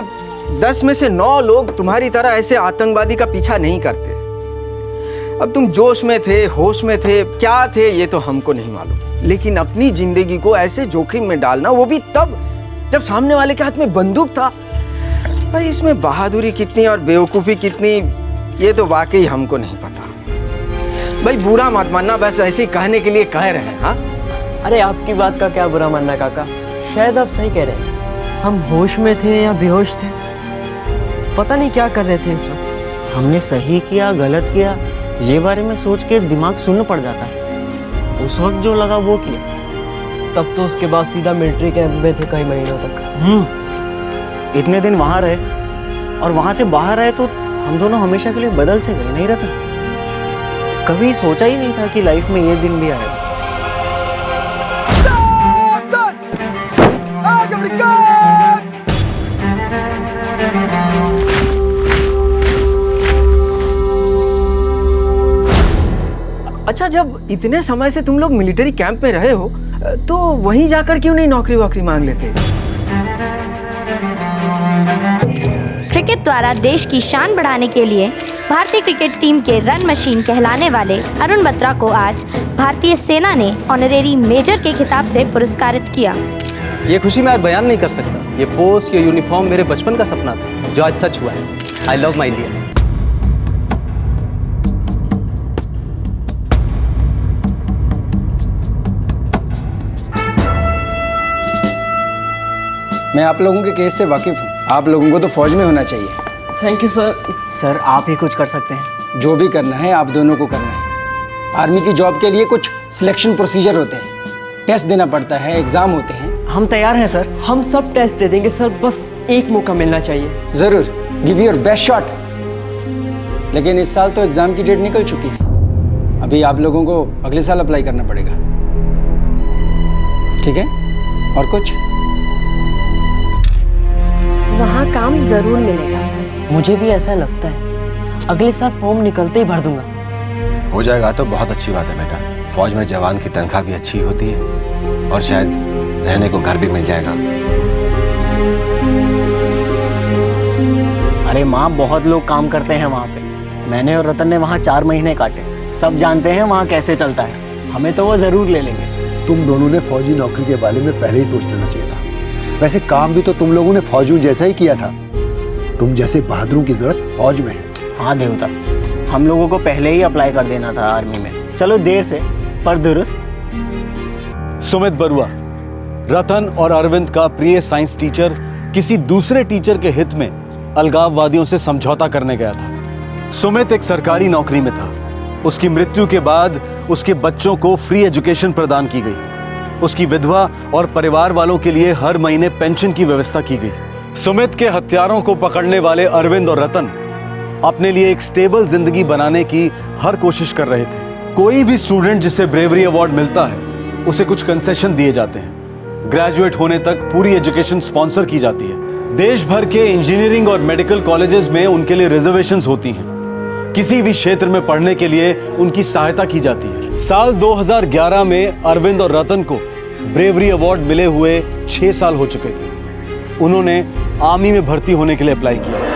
10 में से 9 लोग तुम्हारी तरह ऐसे आतंकवादी का पीछा नहीं करते। अब तुम जोश में थे, होश में थे, क्या थे ये तो हमको नहीं मालूम, लेकिन अपनी जिंदगी को ऐसे जोखिम में डालना, वो भी तब जब सामने वाले के हाथ में बंदूक था, भाई इसमें बहादुरी कितनी और बेवकूफ़ी कितनी ये तो वाकई हमको नहीं पता। भाई बुरा मत मानना, बस ऐसे ही कहने के लिए कह रहे हैं। हाँ अरे आपकी बात का क्या बुरा मानना काका, शायद आप सही कह रहे हैं। हम होश में थे या बेहोश थे, पता नहीं क्या कर रहे थे इस वक्त। हमने सही किया गलत किया ये बारे में सोच के दिमाग सुन्न पड़ जाता है। उस वक्त जो लगा वो किया। तब तो उसके बाद सीधा मिलिट्री कैंप में थे कई महीनों तक। इतने दिन वहां रहे और वहां से बाहर आए तो हम दोनों हमेशा के लिए बदल से गए। नहीं रहता, कभी सोचा ही नहीं था कि लाइफ में ये दिन भी आएगा। अच्छा, जब इतने समय से तुम लोग मिलिट्री कैंप में रहे हो तो वहीं जाकर क्यों नहीं नौकरी वोकरी मांग लेते? क्रिकेट द्वारा देश की शान बढ़ाने के लिए भारतीय क्रिकेट टीम के रन मशीन कहलाने वाले अरुण बत्रा को आज भारतीय सेना ने ऑनरेरी मेजर के खिताब से पुरस्कारित किया। ये खुशी मैं आज बयान नहीं कर सकता। ये पोस्ट, ये यूनिफॉर्म मेरे बचपन का सपना था जो आज सच हुआ है। I love my India. मैं आप लोगों के केस से वाकिफ हूँ। आप लोगों को तो फौज में होना चाहिए। Thank you sir. सर आप ही कुछ कर सकते हैं। जो भी करना है आप दोनों को करना है। आर्मी की जॉब के लिए कुछ सिलेक्शन प्रोसीजर होते हैं, टेस्ट देना पड़ता है, एग्जाम होते हैं। हम तैयार हैं सर। हम सब टेस्ट दे देंगे सर, बस एक मौका मिलना चाहिए। जरूर, गिव योर बेस्ट शॉट। लेकिन इस साल तो एग्जाम की डेट निकल चुकी है। अभी आप लोगों को अगले साल अप्लाई करना पड़ेगा, ठीक है? और कुछ? वहाँ काम जरूर मिलेगा। मुझे भी ऐसा लगता है। अगले साल फॉर्म निकलते ही भर दूंगा। हो जाएगा तो बहुत अच्छी बात है बेटा। फौज में जवान की तनख्वाह भी अच्छी होती है और शायद रहने को घर भी मिल जाएगा। अरे माँ, बहुत लोग काम करते हैं वहाँ पे। मैंने और रतन ने वहाँ 4 महीने काटे। सब जानते हैं वहाँ कैसे चलता है। हमें तो वो जरूर ले लेंगे। तुम दोनों ने फौजी नौकरी के बारे में पहले ही सोच लेना चाहिए था। वैसे काम भी तो तुम लोगों ने फौजियों जैसा ही किया था। तुम जैसे बहादुरों की जरूरत फौज में है। हाँ देवता, हम लोगों को पहले ही अप्लाई कर देना था आर्मी में। चलो देर से पर दुरुस्त। सुमित बरुआ, रतन और अरविंद का प्रिय साइंस टीचर किसी दूसरे टीचर के हित में अलगाववादियों से समझौता करने गया था। सुमित एक सरकारी नौकरी में था। उसकी मृत्यु के बाद उसके बच्चों को फ्री एजुकेशन प्रदान की गई। उसकी विधवा और परिवार वालों के लिए हर महीने पेंशन की व्यवस्था की गई। सुमित के हत्यारों को पकड़ने वाले अरविंद और रतन अपने लिए एक स्टेबल जिंदगी बनाने की हर कोशिश कर रहे थे। कोई भी स्टूडेंट जिसे ब्रेवरी अवार्ड मिलता है उसे कुछ कंसेशन दिए जाते हैं। ग्रेजुएट होने तक पूरी एजुकेशन स्पॉन्सर की जाती है। देश भर के इंजीनियरिंग और मेडिकल कॉलेजेस में उनके लिए रिजर्वेशंस होती हैं। किसी भी क्षेत्र में पढ़ने के लिए उनकी सहायता की जाती है। साल 2011 में अरविंद और रतन को ब्रेवरी अवार्ड मिले हुए 6 साल हो चुके थे। उन्होंने आर्मी में भर्ती होने के लिए अप्लाई किया।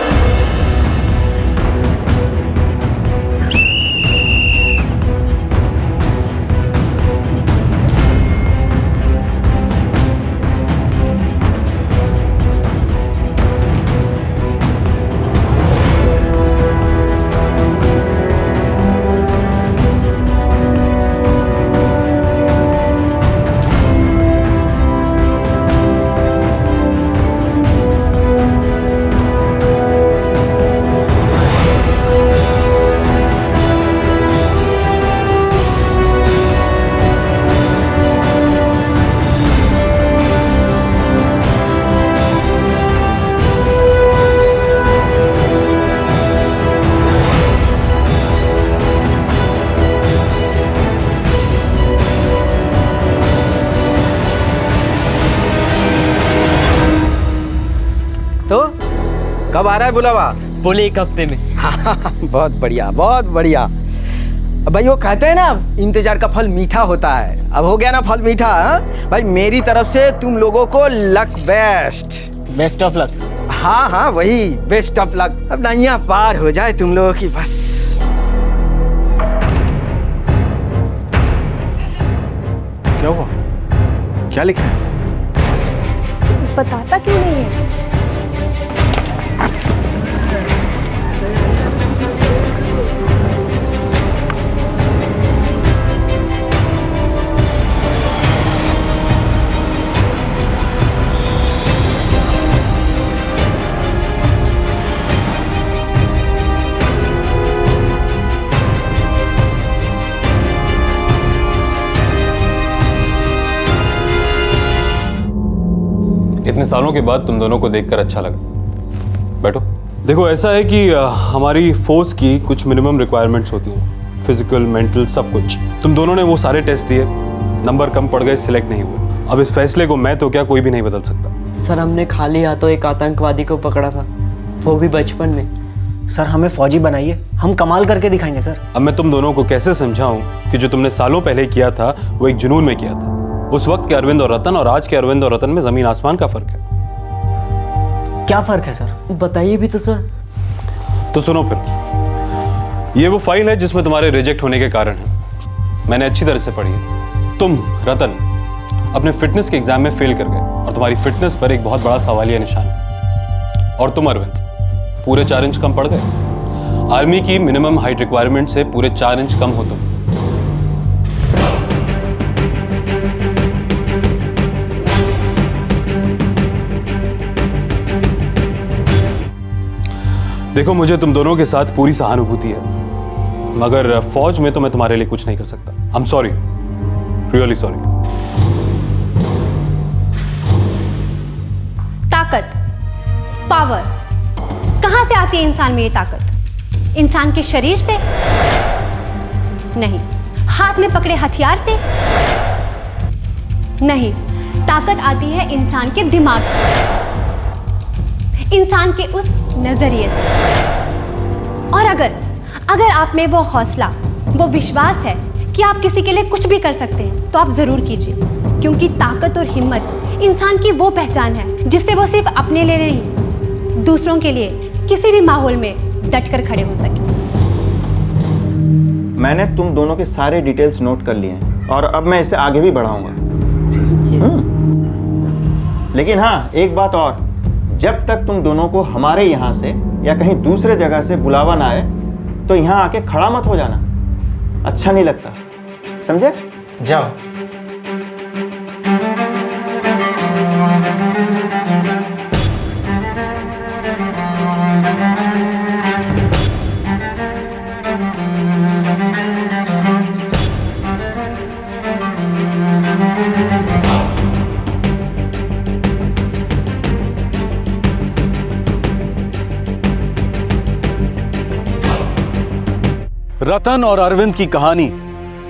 कब आ रहा है बुलावा? बोले 1 हफ्ते में। बहुत बढ़िया, बहुत बढ़िया। भाई वो कहते हैं ना, इंतजार का फल मीठा होता है। अब हो गया ना फल मीठा। भाई मेरी तरफ से तुम लोगों को luck best. Best of luck. हाँ हाँ वही बेस्ट ऑफ लक। अब नैया पार हो जाए तुम लोगों की बस। क्या हुआ? क्या लिखा है? बताता क्यों नहीं है? इतने सालों के बाद तुम दोनों को देखकर अच्छा लगा। बैठो। देखो ऐसा है कि हमारी फोर्स की कुछ मिनिमम रिक्वायरमेंट्स होती हैं, फिजिकल, मेंटल, सब कुछ। तुम दोनों ने वो सारे टेस्ट दिए, नंबर कम पड़ गए, सिलेक्ट नहीं हुए। अब इस फैसले को मैं तो क्या कोई भी नहीं बदल सकता। सर हमने खाली हाथों एक आतंकवादी को पकड़ा था, वो भी बचपन में। सर हमें फौजी बनाइए, हम कमाल करके दिखाएंगे सर। अब मैं तुम दोनों को कैसे समझाऊं कि जो तुमने सालों पहले किया था वो एक जुनून में किया था। उस वक्त के अरविंद और रतन और आज के अरविंद और रतन में जमीन आसमान का फर्क है। क्या फर्क है सर? बताइए भी तो सर। तो सुनो फिर, ये वो फाइल है जिसमें तुम्हारे रिजेक्ट होने के कारण है। मैंने अच्छी तरह से पढ़ी है। तुम रतन अपने फिटनेस के एग्जाम में फेल कर गए और तुम्हारी फिटनेस पर एक बहुत बड़ा सवालिया निशान है। और तुम अरविंद पूरे 4 इंच कम पड़ गए। आर्मी की मिनिमम हाइट रिक्वायरमेंट से पूरे 4 इंच कम हो तुम। देखो मुझे तुम दोनों के साथ पूरी सहानुभूति है, मगर फौज में तो मैं तुम्हारे लिए कुछ नहीं कर सकता। I am sorry, really sorry. ताकत, पावर कहां से आती है इंसान में? ये ताकत इंसान के शरीर से नहीं, हाथ में पकड़े हथियार से नहीं, ताकत आती है इंसान के दिमाग से, इंसान के उस नजरिए से। और अगर आप में वो हौसला, वो विश्वास है कि आप किसी के लिए कुछ भी कर सकते हैं, तो आप जरूर कीजिए। क्योंकि ताकत और हिम्मत इंसान की वो पहचान है जिससे वो सिर्फ अपने लिए नहीं, दूसरों के लिए किसी भी माहौल में डटकर खड़े हो सके। मैंने तुम दोनों के सारे डिटेल्स नोट कर लिए हैं और अब मैं इसे आगे भी बढ़ाऊंगा। लेकिन हाँ, एक बात और, जब तक तुम दोनों को हमारे यहाँ से या कहीं दूसरे जगह से बुलावा ना आए तो यहाँ आके खड़ा मत हो जाना, अच्छा नहीं लगता, समझे? जाओ। रतन और अरविंद की कहानी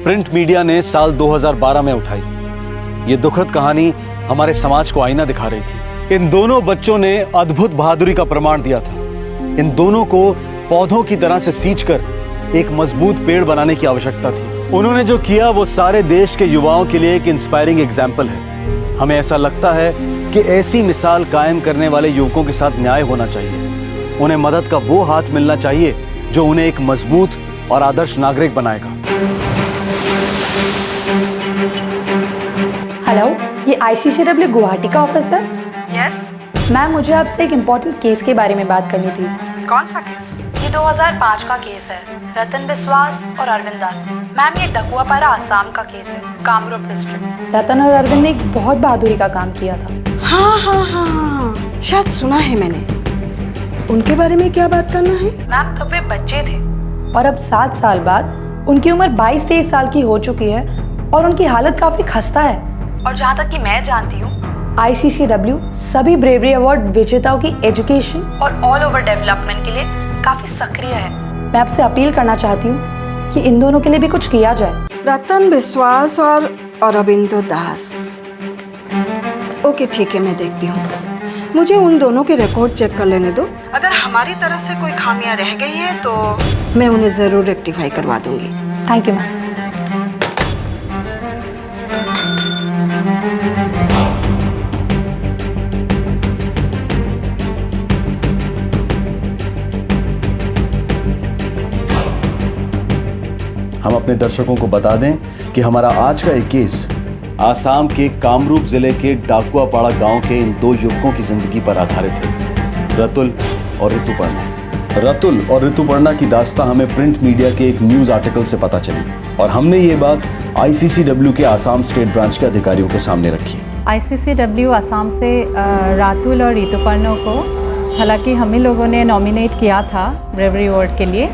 प्रिंट मीडिया ने साल 2012 में उठाई। ये दुखद कहानी हमारे समाज को आईना दिखा रही थी। इन दोनों बच्चों ने अद्भुत बहादुरी का प्रमाण दिया था। इन दोनों को पौधों की तरह से सींचकर एक मजबूत पेड़ बनाने की आवश्यकता थी। उन्होंने जो किया वो सारे देश के युवाओं के लिए एक इंस्पायरिंग एग्जाम्पल है। हमें ऐसा लगता है कि ऐसी मिसाल कायम करने वाले युवकों के साथ न्याय होना चाहिए। उन्हें मदद का वो हाथ मिलना चाहिए जो उन्हें एक मजबूत और आदर्श नागरिक बनाएगा। हेलो, ये ICCW गुवाहाटी का ऑफिस है? यस मैम, मुझे आपसे एक इम्पोर्टेंट केस के बारे में बात करनी थी। कौन सा केस? ये 2005 का केस है, रतन बिस्वास और अरविंद दास। मैम ये दकुआपारा आसाम का केस है, कामरूप डिस्ट्रिक्ट। रतन और अरविंद ने एक बहुत बहादुरी का काम किया था। हाँ, शायद सुना है मैंने। उनके बारे में क्या बात करना है? मैम तब वे बच्चे थे और अब 7 साल बाद उनकी उम्र 22-23 साल की हो चुकी है और उनकी हालत काफी खस्ता है। और जहाँ तक कि मैं जानती हूँ, ICCW सभी ब्रेवरी अवार्ड विजेताओं की एजुकेशन और ऑल ओवर डेवलपमेंट के लिए काफी सक्रिय है। मैं आपसे अपील करना चाहती हूँ कि इन दोनों के लिए भी कुछ किया जाए। रतन बिस्वास और अरविंदो दास। ओके ठीक है, मैं देखती हूँ। मुझे उन दोनों के रिकॉर्ड चेक कर लेने दो। अगर हमारी तरफ से कोई खामियां रह गई है तो मैं उन्हें जरूर रेक्टिफाई करवा दूंगी। Thank you ma'am. हम अपने दर्शकों को बता दें कि हमारा आज का एक केस आसाम के कामरूप जिले के डाकुआपाड़ा गांव के इन दो युवकों की जिंदगी पर आधारित है, रतुल और ऋतुपर्णा। रतुल और ऋतुपर्णा की दास्तां हमें प्रिंट मीडिया के एक न्यूज आर्टिकल से पता चली और हमने ये बात ICCW के आसाम स्टेट ब्रांच के अधिकारियों के सामने रखी। ICCW आसाम से रातुल और ऋतुपर्णा को हालांकि हम ही लोगों ने नॉमिनेट किया था ब्रेवरी अवार्ड के लिए,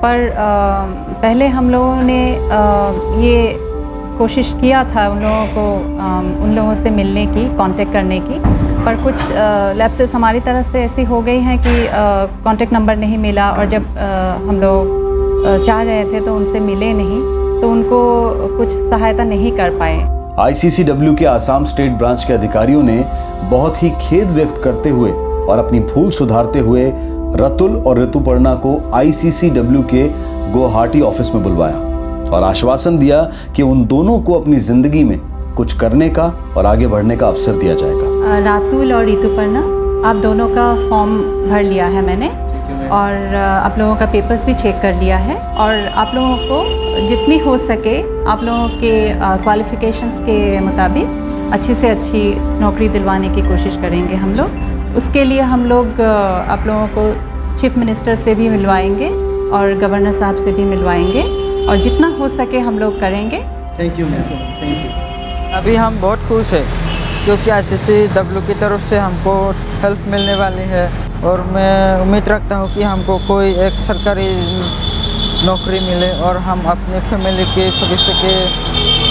पर पहले हम लोगों ने ये कोशिश किया था उन लोगों से मिलने की, कांटेक्ट करने की, पर कुछ लैप्सेस हमारी तरफ से ऐसी हो गई हैं कि कांटेक्ट नंबर नहीं मिला और जब हम लोग चाह रहे थे तो उनसे मिले नहीं, तो उनको कुछ सहायता नहीं कर पाए। ICCW के आसाम स्टेट ब्रांच के अधिकारियों ने बहुत ही खेद व्यक्त करते हुए और अपनी भूल सुधारते हुए रतुल और ऋतुपर्णा को ICCW के गुवाहाटी ऑफिस में बुलवाया और आश्वासन दिया कि उन दोनों को अपनी जिंदगी में कुछ करने का और आगे बढ़ने का अवसर दिया जाएगा। रातुल और ऋतुपर्णा, आप दोनों का फॉर्म भर लिया है मैंने और आप लोगों का पेपर्स भी चेक कर लिया है और आप लोगों को जितनी हो सके आप लोगों के क्वालिफिकेशंस के मुताबिक अच्छी से अच्छी नौकरी दिलवाने की कोशिश करेंगे हम लोग। उसके लिए हम लोग आप लोगों को चीफ मिनिस्टर से भी मिलवाएंगे और गवर्नर साहब से भी मिलवाएंगे और जितना हो सके हम लोग करेंगे। Thank you ma'am, thank you. अभी हम बहुत खुश हैं क्योंकि ICCW की तरफ से हमको हेल्प मिलने वाली है और मैं उम्मीद रखता हूँ कि हमको कोई एक सरकारी नौकरी मिले और हम अपने फैमिली के भविष्य के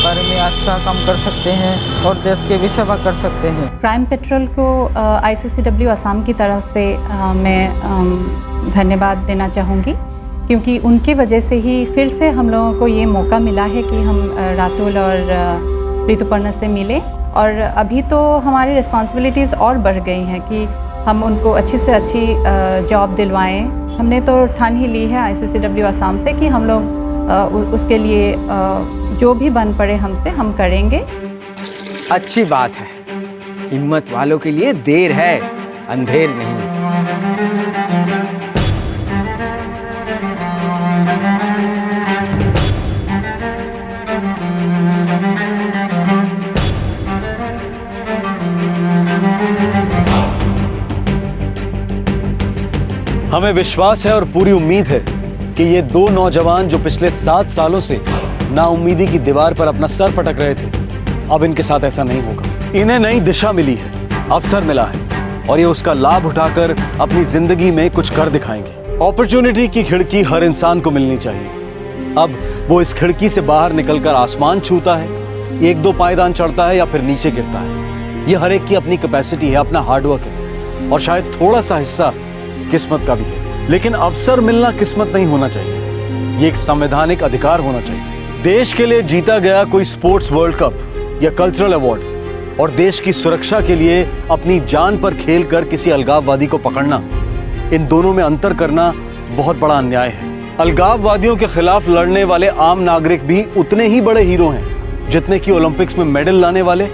बारे में अच्छा काम कर सकते हैं और देश की भी सेवा कर सकते हैं। क्राइम पेट्रोल को ICCW आसाम की तरफ से मैं धन्यवाद देना चाहूँगी क्योंकि उनकी वजह से ही फिर से हम लोगों को ये मौका मिला है कि हम रातुल और ऋतुपर्णा से मिले और अभी तो हमारी रिस्पॉन्सिबिलिटीज़ और बढ़ गई हैं कि हम उनको अच्छी से अच्छी जॉब दिलवाएं। हमने तो ठान ही ली है ICCW आसाम से कि हम लोग उसके लिए जो भी बन पड़े हमसे हम करेंगे। अच्छी बात है, हिम्मत वालों के लिए देर है, अंधेर नहीं। हमें विश्वास है और पूरी उम्मीद है कि ये दो नौजवान जो पिछले 7 सालों से नाउम्मीदी की दीवार पर अपना सर पटक रहे थे, अब इनके साथ ऐसा नहीं होगा। इन्हें नई दिशा मिली है, अवसर मिला है और ये उसका लाभ उठाकर अपनी जिंदगी में कुछ कर दिखाएंगे। अपॉर्चुनिटी की खिड़की हर इंसान को मिलनी चाहिए। अब वो इस खिड़की से बाहर निकलकर आसमान छूता है, 1-2 पायदान चढ़ता है या फिर नीचे गिरता है। ये हर एक की अपनी कैपेसिटी है, अपना हार्डवर्क है और शायद थोड़ा सा हिस्सा किस्मत का भी है। लेकिन अवसर मिलना किस्मत नहीं होना चाहिए, ये एक संवैधानिक अधिकार होना चाहिए। देश के लिए जीता गया कोई स्पोर्ट्स वर्ल्ड कप या कल्चरल अवार्ड और देश की सुरक्षा के लिए अपनी जान पर खेलकर किसी अलगाववादी को पकड़ना, इन दोनों में अंतर करना बहुत बड़ा अन्याय है। अलगाववादियों के खिलाफ लड़ने वाले आम नागरिक भी उतने ही बड़े हीरो हैं जितने कि ओलंपिक्स में मेडल लाने वाले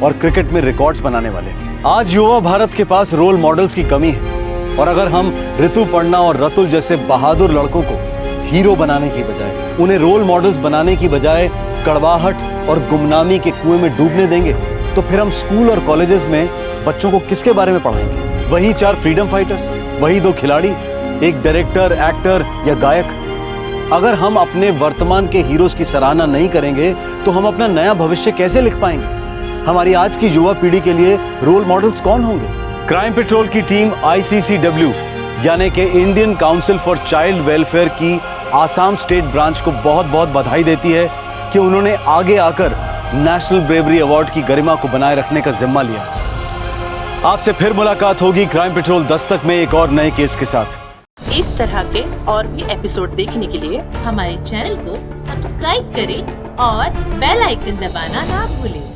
और क्रिकेट में रिकॉर्ड्स बनाने वाले। आज युवा भारत के पास रोल मॉडल्स की कमी है और अगर हम ऋतुपर्णा और रतुल जैसे बहादुर लड़कों को हीरो बनाने की बजाय, उन्हें रोल मॉडल्स बनाने की बजाय कड़वाहट और गुमनामी के कुएं में डूबने देंगे तो फिर हम स्कूल और कॉलेजेस में बच्चों को किसके बारे में पढ़ाएंगे? वही 4 फ्रीडम फाइटर्स, वही 2 खिलाड़ी, एक डायरेक्टर, एक्टर या गायक। अगर हम अपने वर्तमान के हीरोज की सराहना नहीं करेंगे तो हम अपना नया भविष्य कैसे लिख पाएंगे? हमारी आज की युवा पीढ़ी के लिए रोल मॉडल्स कौन होंगे? क्राइम पेट्रोल की टीम ICCW यानी कि Indian council for child welfare की आसाम स्टेट ब्रांच को बहुत बहुत बधाई देती है कि उन्होंने आगे आकर नेशनल ब्रेवरी अवार्ड की गरिमा को बनाए रखने का जिम्मा लिया। आपसे फिर मुलाकात होगी क्राइम पेट्रोल दस्तक में एक और नए केस के साथ। इस तरह के और भी एपिसोड देखने के लिए हमारे चैनल को सब्सक्राइब करें और बेल आइकन दबाना ना भूलें।